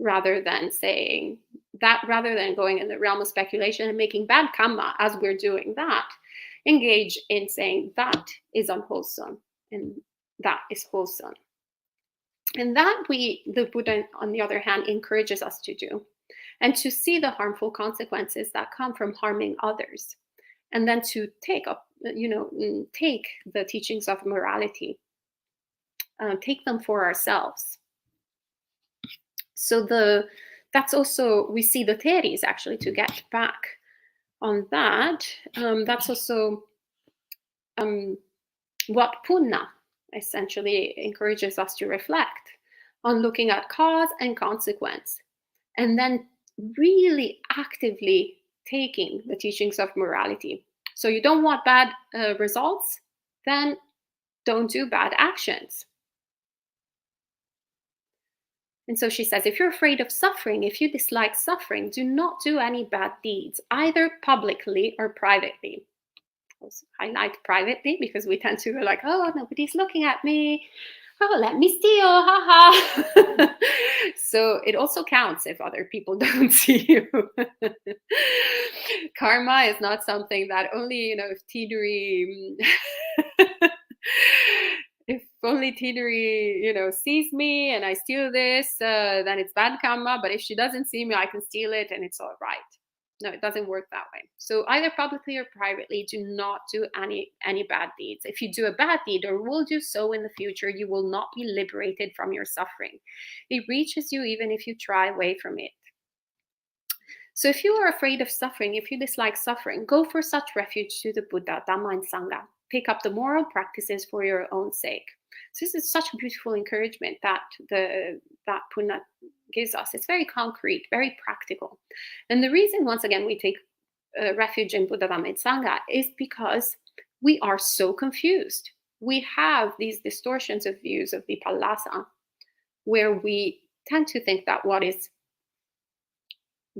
rather than saying that, rather than going in the realm of speculation and making bad karma as we're doing that, engage in saying that is unwholesome and that is wholesome. And that the Buddha, on the other hand, encourages us to do, and to see the harmful consequences that come from harming others, and then to take up, take the teachings of morality, take them for ourselves. So that's also, we see the theories actually, to get back on that. That's also what Punna essentially encourages us to reflect on, looking at cause and consequence, and then really actively taking the teachings of morality. So you don't want bad results, then don't do bad actions. And so she says, if you're afraid of suffering, if you dislike suffering, do not do any bad deeds, either publicly or privately. Also highlight privately, because we tend to be like, oh, nobody's looking at me. Oh, let me steal, haha. So it also counts if other people don't see you. Karma is not something that only, if Tiduri, if only Tiduri, sees me and I steal this, then it's bad karma. But if she doesn't see me, I can steal it and it's all right. No, it doesn't work that way. So either publicly or privately, do not do any bad deeds. If you do a bad deed, or will do so in the future, you will not be liberated from your suffering. It reaches you even if you try away from it. So if you are afraid of suffering, if you dislike suffering, go for such refuge to the Buddha, Dhamma, and Sangha. Pick up the moral practices for your own sake. So this is such a beautiful encouragement that Punna gives us. It's very concrete, very practical. And the reason, once again, we take refuge in Buddha, Dhamma, and Sangha is because we are so confused. We have these distortions of views of Vipallasa, where we tend to think that what is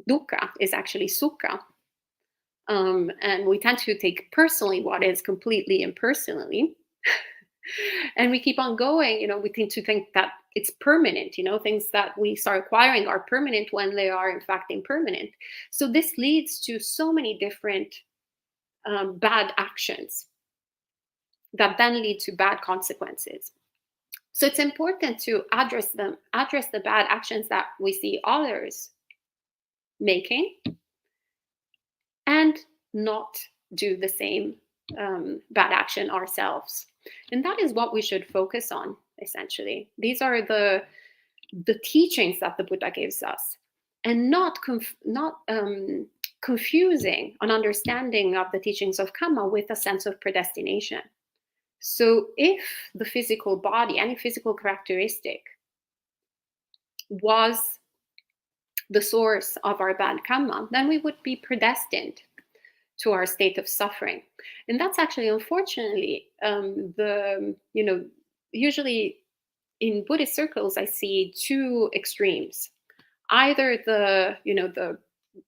dukkha is actually sukha. And we tend to take personally what is completely impersonally. And we keep on going, we tend to think that it's permanent, things that we start acquiring are permanent when they are in fact impermanent. So this leads to so many different bad actions that then lead to bad consequences. So it's important to address the bad actions that we see others making, and not do the same bad action ourselves. And that is what we should focus on, essentially. These are the teachings that the Buddha gives us, and not confusing an understanding of the teachings of karma with a sense of predestination. So if the physical body, any physical characteristic, was the source of our bad karma, then we would be predestined to our state of suffering. And that's actually, unfortunately, usually in Buddhist circles, I see two extremes. Either the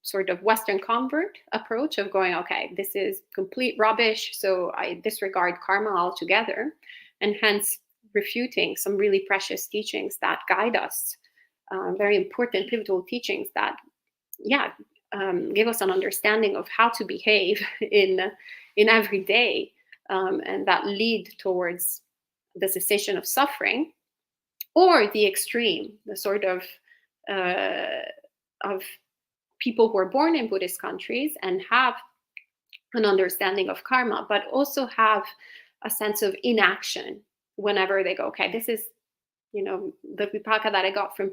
sort of Western convert approach of going, okay, this is complete rubbish, so I disregard karma altogether, and hence refuting some really precious teachings that guide us, very important, pivotal teachings that, give us an understanding of how to behave in every day, and that lead towards the cessation of suffering. Or the extreme, the sort of people who are born in Buddhist countries and have an understanding of karma, but also have a sense of inaction whenever they go, okay, this is, the vipaka that I got from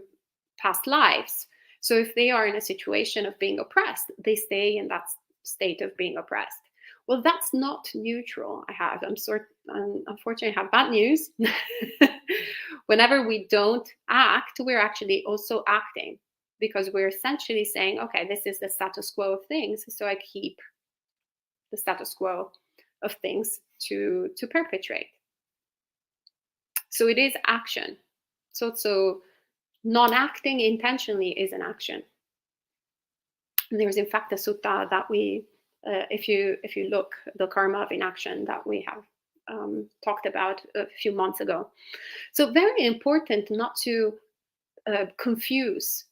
past lives. So if they are in a situation of being oppressed, they stay in that state of being oppressed. Well, that's not neutral. Unfortunately, I have bad news. Whenever we don't act, we're actually also acting, because we're essentially saying, okay, this is the status quo of things, so I keep the status quo of things to perpetrate. So it is action. So non-acting intentionally is an action. And there's in fact a sutta that we, if you look, the karma of inaction, that we have talked about a few months ago. So very important not to confuse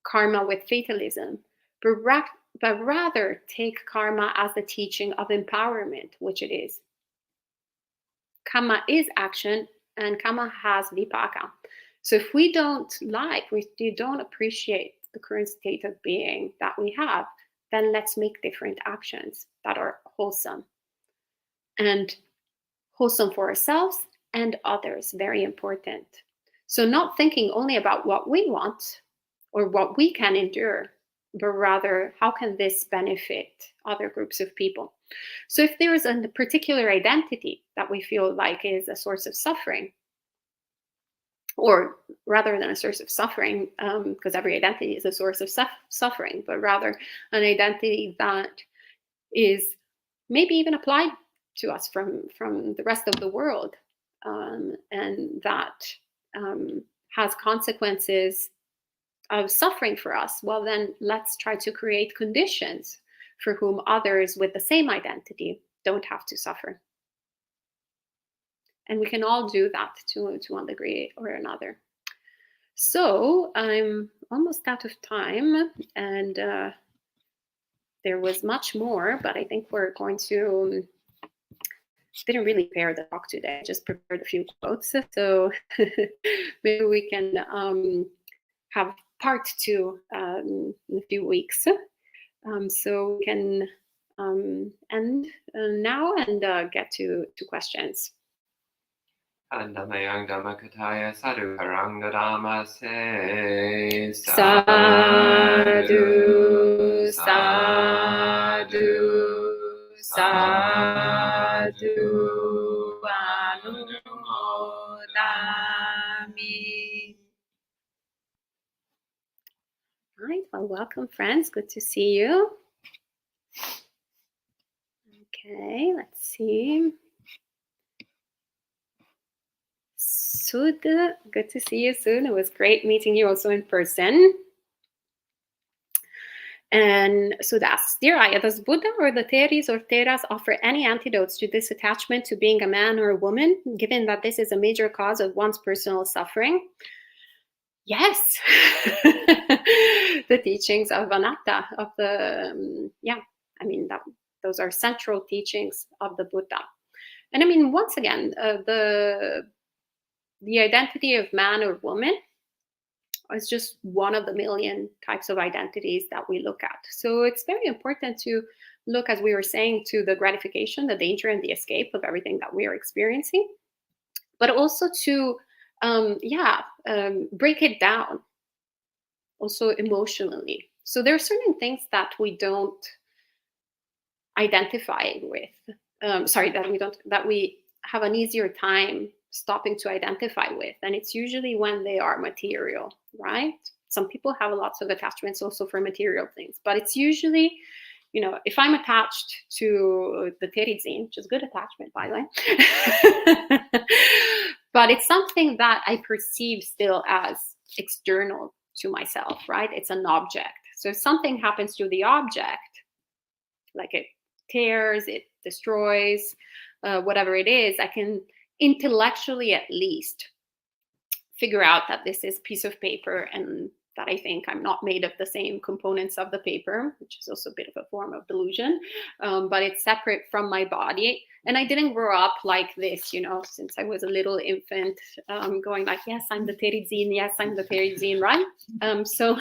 karma with fatalism, but rather take karma as the teaching of empowerment, which it is. Karma is action, and karma has vipaka. So if we don't appreciate the current state of being that we have, then let's make different actions that are wholesome. And wholesome for ourselves and others, very important. So not thinking only about what we want or what we can endure, but rather, how can this benefit other groups of people? So if there is a particular identity that we feel like is a source of suffering, or rather than a source of suffering, because every identity is a source of suffering, but rather an identity that is maybe even applied to us from the rest of the world, and that has consequences of suffering for us, well, then let's try to create conditions for whom others with the same identity don't have to suffer. And we can all do that to one degree or another. So I'm almost out of time, and there was much more, but I think we're going to, didn't really prepare the talk today, just prepared a few quotes. So maybe we can have part 2 in a few weeks. So we can end now and get to questions. Andamayang Dhammakataya Sadhu Parangadhamase Sadhu, sadhu, sadhu, anumodami. All right, well, welcome, friends. Good to see you. Okay, let's see. Sud, good to see you, Sud. It was great meeting you also in person. And Sud asks, Dear Ayya, does Buddha or the Theris or Theras offer any antidotes to this attachment to being a man or a woman, given that this is a major cause of one's personal suffering? Yes. The teachings of Anatta, of the, those are central teachings of the Buddha. And I mean, once again, the identity of man or woman is just one of the million types of identities that we look at. So it's very important to look, as we were saying, to the gratification, the danger, and the escape of everything that we are experiencing, but also to, break it down, also emotionally. So there are certain things that we don't identify with. That we have an easier time stopping to identify with, and it's usually when they are material, right? Some people have lots of attachments also for material things, but it's usually, if I'm attached to the Therīgathā, which is good attachment, by the way, but it's something that I perceive still as external to myself, right? It's an object. So if something happens to the object, like it tears, it destroys, whatever it is, I can intellectually at least figure out that this is a piece of paper and that I think I'm not made of the same components of the paper, which is also a bit of a form of delusion, but it's separate from my body. And I didn't grow up like this, since I was a little infant, going like, yes, I'm the Therīgathā, yes, I'm the Therīgathā, right? So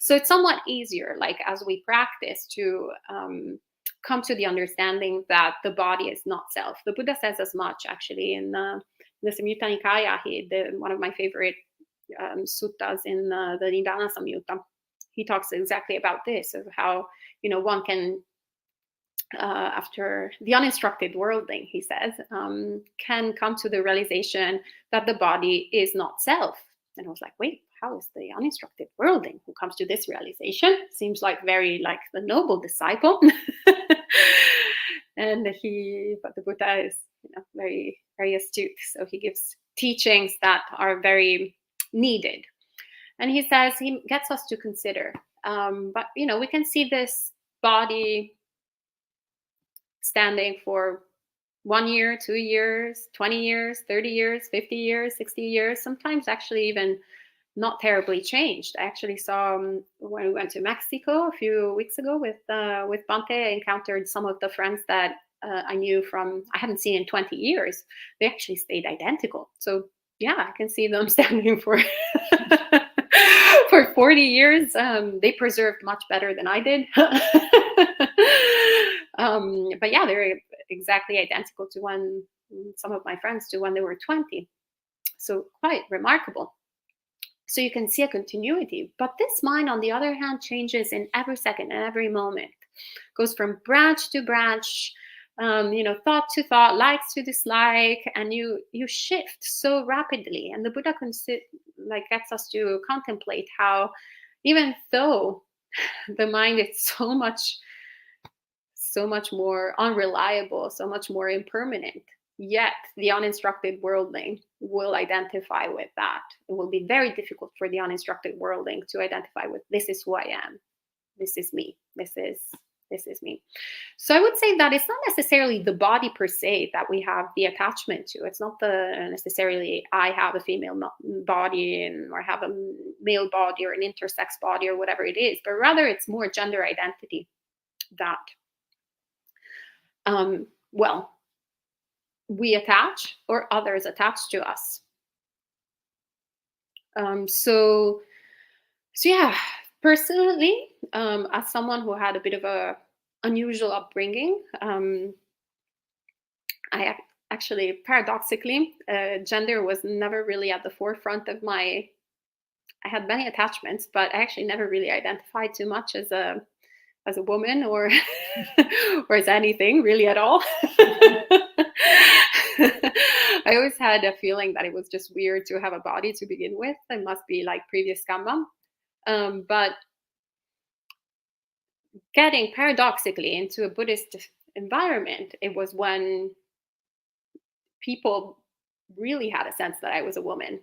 it's somewhat easier, like as we practice, to come to the understanding that the body is not self. The Buddha says as much, actually, in the Samyutta Nikaya, one of my favorite suttas in the Nidana Samyutta. He talks exactly about this, of how, one can, after the uninstructed worldling, he says, can come to the realization that the body is not self. And I was like, wait, how is the uninstructed worldling who comes to this realization? Seems like very like the noble disciple. But the Buddha is, very, very astute. So he gives teachings that are very needed. And he says, he gets us to consider, but, we can see this body standing for 1 year, 2 years, 20 years, 30 years, 50 years, 60 years, sometimes actually even not terribly changed. I actually saw when we went to Mexico a few weeks ago with Bante, I encountered some of the friends that I knew from I hadn't seen in 20 years. They actually stayed identical. So yeah, I can see them standing for for 40 years. They preserved much better than I did. But yeah, they're exactly identical to when some of my friends to when they were 20. So quite remarkable. So you can see a continuity. But this mind, on the other hand, changes in every second and every moment. Goes from branch to branch, thought to thought, likes to dislike, and you shift so rapidly. And the Buddha gets us to contemplate how, even though the mind is so much more unreliable, so much more impermanent, yet the uninstructed worldling will identify with that. It will be very difficult for the uninstructed worldling to identify with, this is who I am, this is me, this is me. So I would say that it's not necessarily the body per se that we have the attachment to. It's not necessarily I have a female body or have a male body or an intersex body or whatever it is, but rather it's more gender identity that we attach or others attach to us. So yeah, personally, as someone who had a bit of a unusual upbringing, I actually, paradoxically, gender was never really at the forefront of I had many attachments, but I actually never really identified too much as a woman or or as anything really at all. I always had a feeling that it was just weird to have a body to begin with. It must be like previous karma. But getting paradoxically into a Buddhist environment, it was when people really had a sense that I was a woman.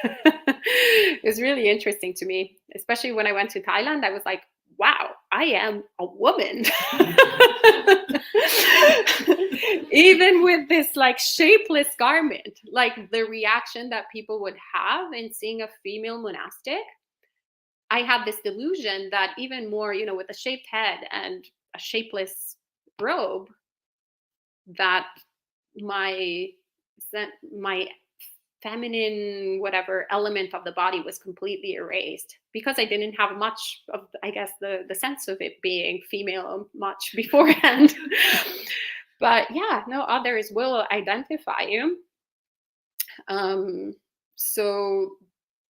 It was really interesting to me, especially when I went to Thailand. I was like, wow, I am a woman. Even with this like shapeless garment, like the reaction that people would have in seeing a female monastic, I had this delusion that even more, with a shaped head and a shapeless robe, that my feminine whatever element of the body was completely erased, because I didn't have much of, I guess, the sense of it being female much beforehand. But yeah, no, others will identify you. So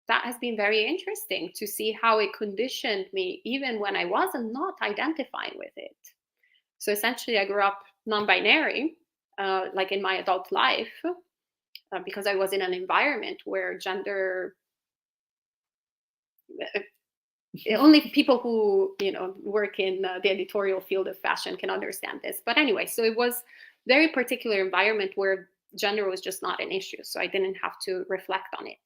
that has been very interesting to see how it conditioned me even when I wasn't not identifying with it. So essentially I grew up non-binary, like in my adult life, because I was in an environment where gender, only people who work in the editorial field of fashion can understand this. But anyway, so it was very particular environment where gender was just not an issue, so I didn't have to reflect on it.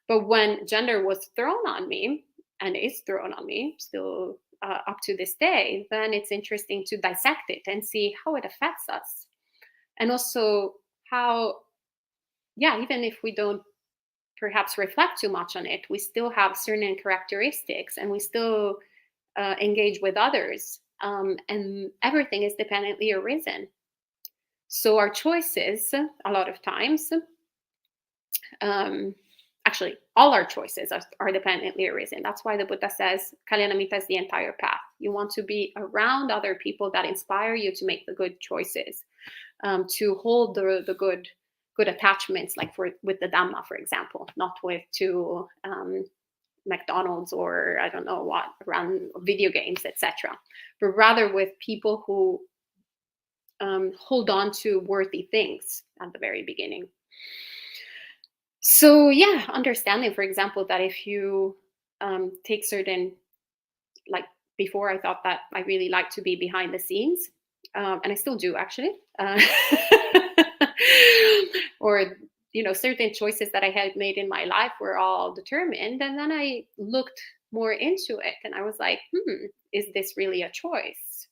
But when gender was thrown on me, and is thrown on me still up to this day, then it's interesting to dissect it and see how it affects us, and also how, even if we don't perhaps reflect too much on it, we still have certain characteristics, and we still engage with others, and everything is dependently arisen. So our choices, a lot of times, actually, all our choices are dependently arisen. That's why the Buddha says Kalyanamitta is the entire path. You want to be around other people that inspire you to make the good choices, to hold the good attachments, like with the Dhamma, for example, not with to McDonald's or I don't know what, around video games, etc., but rather with people who hold on to worthy things at the very beginning. So yeah, understanding, for example, that if you take certain, like before I thought that I really like to be behind the scenes, and I still do actually, or certain choices that I had made in my life were all determined, and then I looked more into it and I was like, is this really a choice?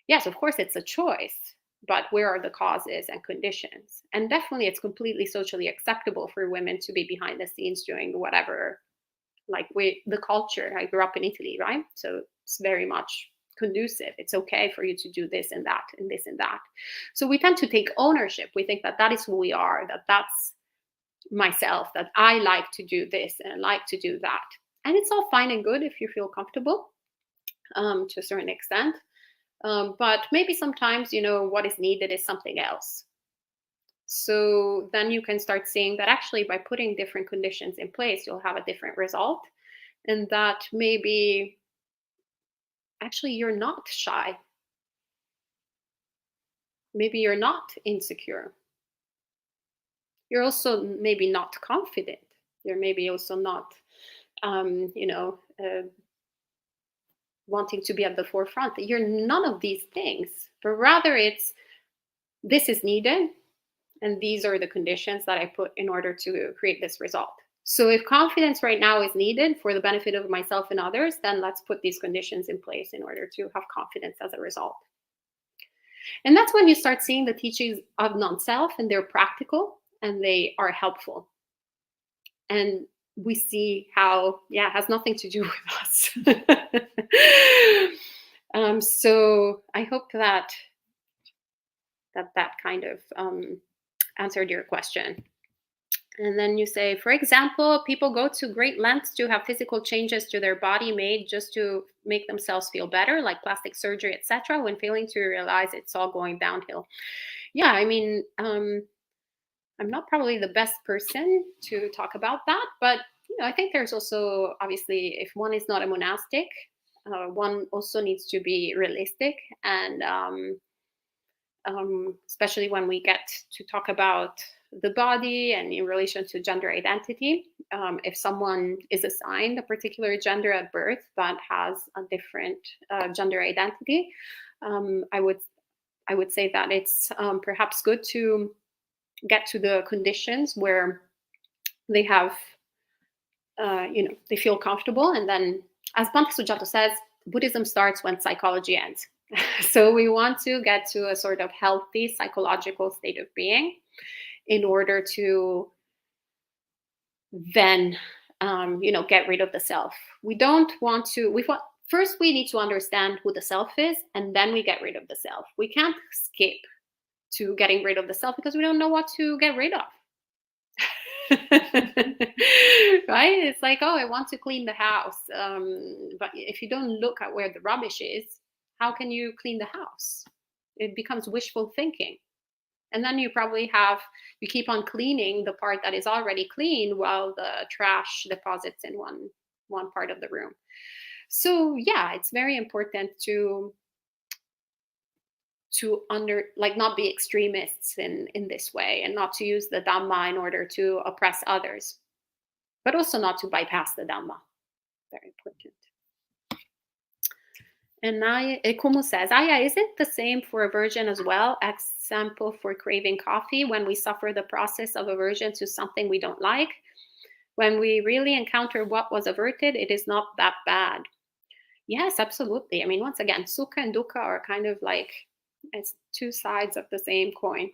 Yes, of course it's a choice, but where are the causes and conditions? And definitely it's completely socially acceptable for women to be behind the scenes doing whatever like the culture. I grew up in Italy, right? So it's very much conducive. It's okay for you to do this and that and this and that. So we tend to take ownership. We think that that is who we are, that that's myself, that I like to do this and I like to do that. And it's all fine and good if you feel comfortable to a certain extent. But maybe sometimes, what is needed is something else. So then you can start seeing that actually by putting different conditions in place, you'll have a different result. And that maybe actually you're not shy. Maybe you're not insecure. You're also maybe not confident. You're maybe also not, wanting to be at the forefront. You're none of these things, but rather it's this is needed. And these are the conditions that I put in order to create this result. So if confidence right now is needed for the benefit of myself and others, then let's put these conditions in place in order to have confidence as a result. And that's when you start seeing the teachings of non-self, and they're practical and they are helpful. And we see how, it has nothing to do with us. So I hope that kind of answered your question. And then you say, for example, people go to great lengths to have physical changes to their body made just to make themselves feel better, like plastic surgery, etc., when failing to realize it's all going downhill. Yeah, I mean, I'm not probably the best person to talk about that, but I think there's also, obviously, if one is not a monastic, one also needs to be realistic, and especially when we get to talk about the body and in relation to gender identity. If someone is assigned a particular gender at birth but has a different gender identity, I would say that it's perhaps good to get to the conditions where they have, they feel comfortable. And then, as Bhante Sujato says, Buddhism starts when psychology ends. So we want to get to a sort of healthy psychological state of being in order to then, get rid of the self. We don't want to, first we need to understand who the self is, and then we get rid of the self. We can't skip to getting rid of the self because we don't know what to get rid of. Right? It's like, oh, I want to clean the house. But if you don't look at where the rubbish is, how can you clean the house? It becomes wishful thinking. And then you keep on cleaning the part that is already clean while the trash deposits in one part of the room. So yeah, it's very important to not be extremists in this way, and not to use the Dhamma in order to oppress others, but also not to bypass the Dhamma. Very important. And Kumu says, Ayya, is it the same for aversion as well? Example for craving coffee, when we suffer the process of aversion to something we don't like. When we really encounter what was averted, it is not that bad. Yes, absolutely. I mean, once again, sukha and dukkha are kind of like, it's two sides of the same coin.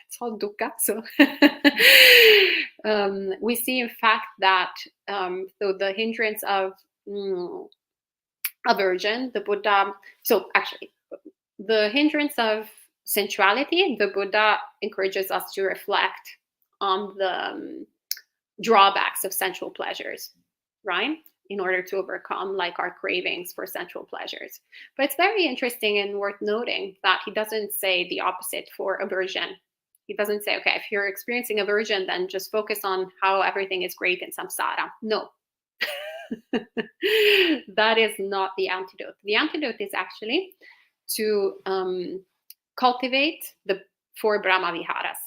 It's all dukkha. So we see, in fact, that so the hindrance of aversion, the Buddha, so actually, the hindrance of sensuality, the Buddha encourages us to reflect on the drawbacks of sensual pleasures, right? In order to overcome like our cravings for sensual pleasures. But it's very interesting and worth noting that he doesn't say the opposite for aversion. He doesn't say, okay, if you're experiencing aversion, then just focus on how everything is great in samsara. No. That is not the antidote. The antidote is actually to cultivate the 4 Brahma Viharas,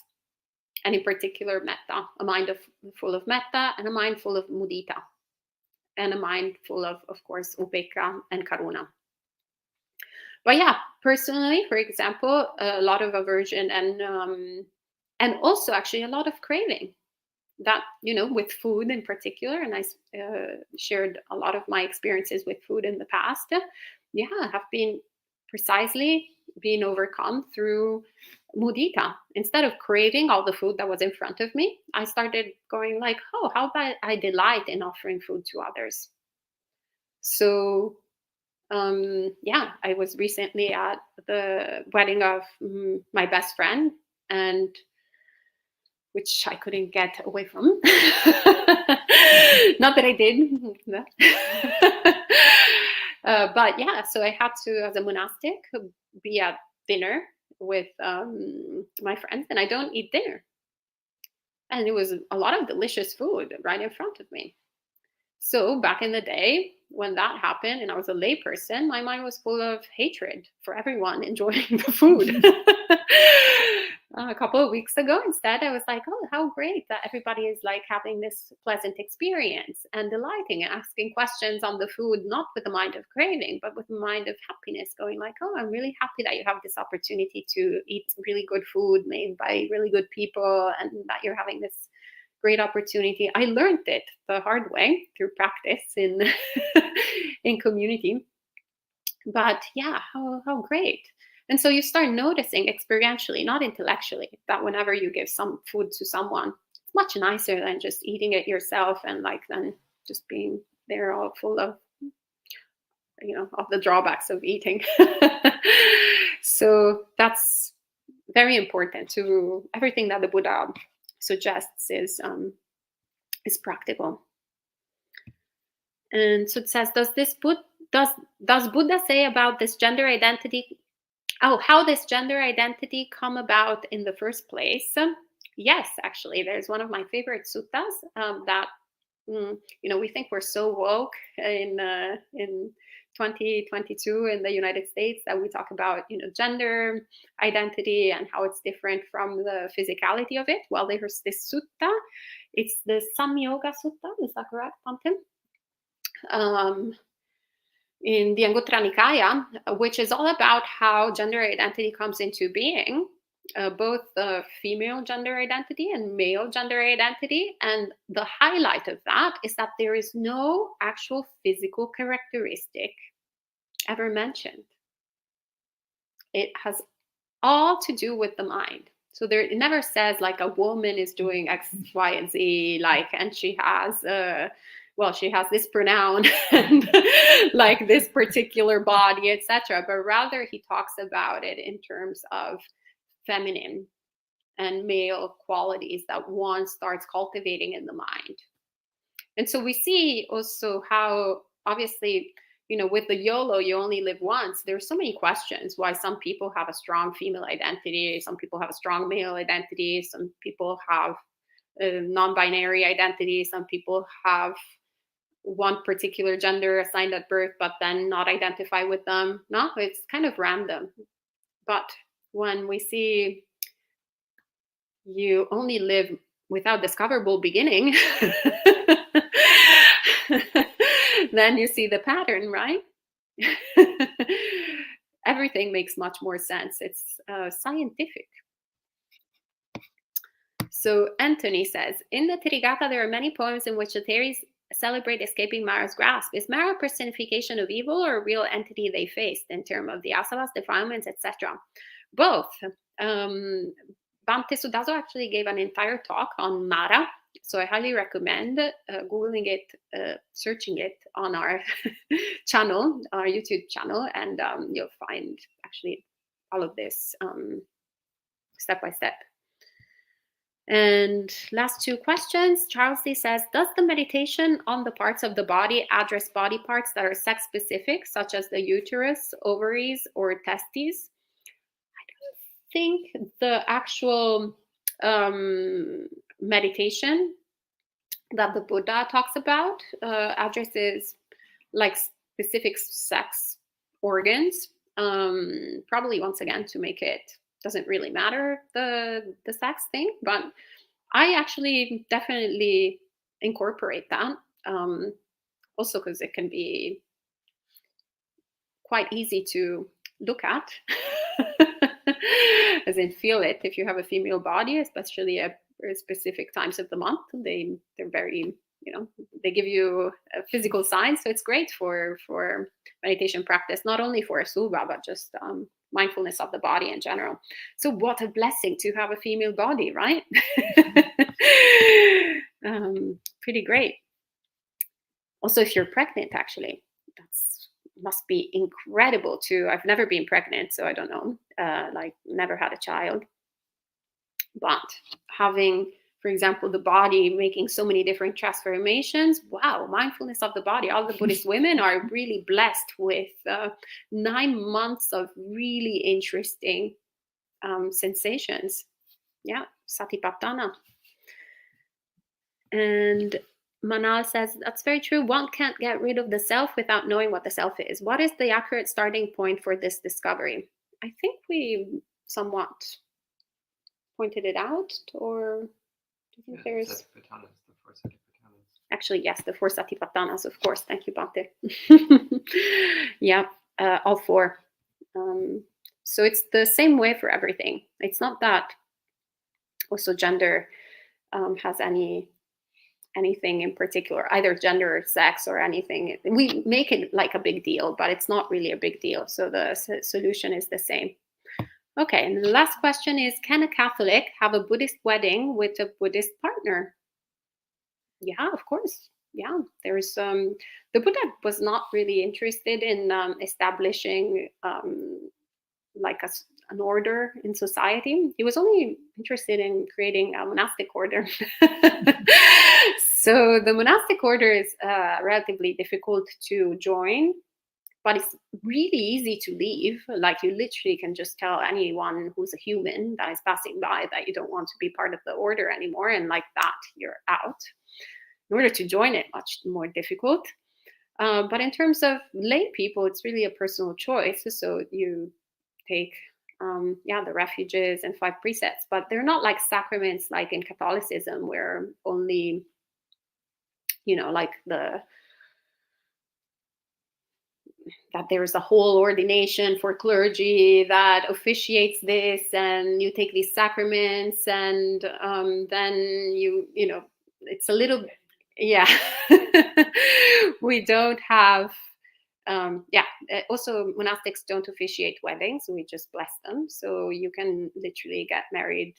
and in particular metta, a mind full of metta, and a mind full of mudita, and a mind full of course, upekkha and karuna. But yeah, personally, for example, a lot of aversion and also actually a lot of craving. That, with food in particular, and I shared a lot of my experiences with food in the past, have been precisely being overcome through mudita. Instead of craving all the food that was in front of me, I started going like, oh, how about I delight in offering food to others? So yeah, I was recently at the wedding of my best friend, and which I couldn't get away from. Not that I did. But yeah, so I had to, as a monastic, be at dinner with my friends, and I don't eat dinner. And it was a lot of delicious food right in front of me. So back in the day, when that happened and I was a layperson, my mind was full of hatred for everyone enjoying the food. A couple of weeks ago, instead, I was like, oh, how great that everybody is like having this pleasant experience and delighting and asking questions on the food, not with the mind of craving, but with the mind of happiness, going like, oh, I'm really happy that you have this opportunity to eat really good food made by really good people, and that you're having this great opportunity. I learned it the hard way through practice in in community. But yeah, how great. And so you start noticing experientially, not intellectually, that whenever you give some food to someone, it's much nicer than just eating it yourself and like then just being there all full of, of the drawbacks of eating. So that's very important. To everything that the Buddha suggests is practical. And so it says, does Buddha say about this gender identity? Oh, how this gender identity come about in the first place? Yes, actually, there's one of my favorite suttas that we think we're so woke in 2022 in the United States that we talk about gender identity and how it's different from the physicality of it. Well, there's this sutta. It's the Samyoga Sutta. Is that correct, Pantim? In the Anguttara Nikaya, which is all about how gender identity comes into being, both female gender identity and male gender identity. And the highlight of that is that there is no actual physical characteristic ever mentioned. It has all to do with the mind. So it never says like a woman is doing X, Y, and Z, like, and she has she has this pronoun and like this particular body, etc. But rather he talks about it in terms of feminine and male qualities that one starts cultivating in the mind. And so we see also how obviously, with the YOLO, you only live once, there's so many questions why some people have a strong female identity, some people have a strong male identity, some people have a non-binary identity, some people have one particular gender assigned at birth, but then not identify with them. No, it's kind of random. But when we see you only live without discoverable beginning, then you see the pattern, right? Everything makes much more sense. It's scientific. So Anthony says, in the Therīgathā, there are many poems in which the Theris celebrate escaping Mara's grasp. Is Mara a personification of evil or a real entity they faced in terms of the asavas, defilements, etc.? Both. Bhante Sudaso actually gave an entire talk on Mara, so I highly recommend Googling it, searching it on our channel, our YouTube channel, and you'll find actually all of this step by step. And last two questions. Charles D says, does the meditation on the parts of the body address body parts that are sex specific, such as the uterus, ovaries, or testes? I don't think the actual meditation that the Buddha talks about addresses like specific sex organs. Probably once again to make it doesn't really matter the sex thing, but I actually definitely incorporate that. Also because it can be quite easy to look at, as in feel it. If you have a female body, especially at specific times of the month, they're very, they give you physical signs. So it's great for meditation practice, not only for Asubha, but just mindfulness of the body in general. So what a blessing to have a female body, right? Pretty great. Also, if you're pregnant, actually, that's must be incredible too. I've never been pregnant, so I don't know, like never had a child. But having, for example, the body making so many different transformations, wow, mindfulness of the body. All the Buddhist women are really blessed with 9 months of really interesting sensations. Yeah, satipatthana. And Manal says, that's very true. One can't get rid of the self without knowing what the self is. What is the accurate starting point for this discovery? I think we somewhat pointed it out, or do you think there's... Satipatthanas, the 4 Satipatthanas. Actually, yes, the 4 Satipatthanas, of course. Thank you, Bhante. Yeah, all 4. So it's the same way for everything. It's not that also gender has anything in particular, either gender or sex or anything. We make it like a big deal, but it's not really a big deal. So the solution is the same. Okay, and the last question is, can a Catholic have a Buddhist wedding with a Buddhist partner? Yeah, of course. Yeah, there's the Buddha was not really interested in establishing like an order in society. He was only interested in creating a monastic order. So the monastic order is relatively difficult to join, but it's really easy to leave. Like you literally can just tell anyone who's a human that is passing by that you don't want to be part of the order anymore, and like that, you're out. In order to join it, much more difficult. But in terms of lay people, it's really a personal choice. So you take, the refuges and 5 precepts, but they're not like sacraments like in Catholicism, where only, like that there's a whole ordination for clergy that officiates this, and you take these sacraments, and then it's a little, yeah. We don't have, also monastics don't officiate weddings, we just bless them. So you can literally get married.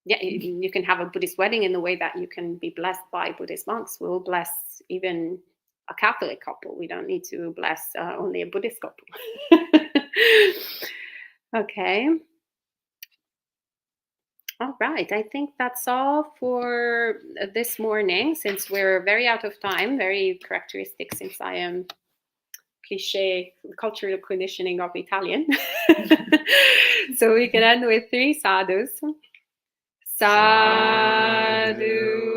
Yeah, you can have a Buddhist wedding in the way that you can be blessed by Buddhist monks. We'll bless even a Catholic couple. We don't need to bless only a Buddhist couple. Okay. All right. I think that's all for this morning, since we're very out of time, very characteristic since I am cliché cultural conditioning of Italian. So we can end with 3 sadhus. Sadhu.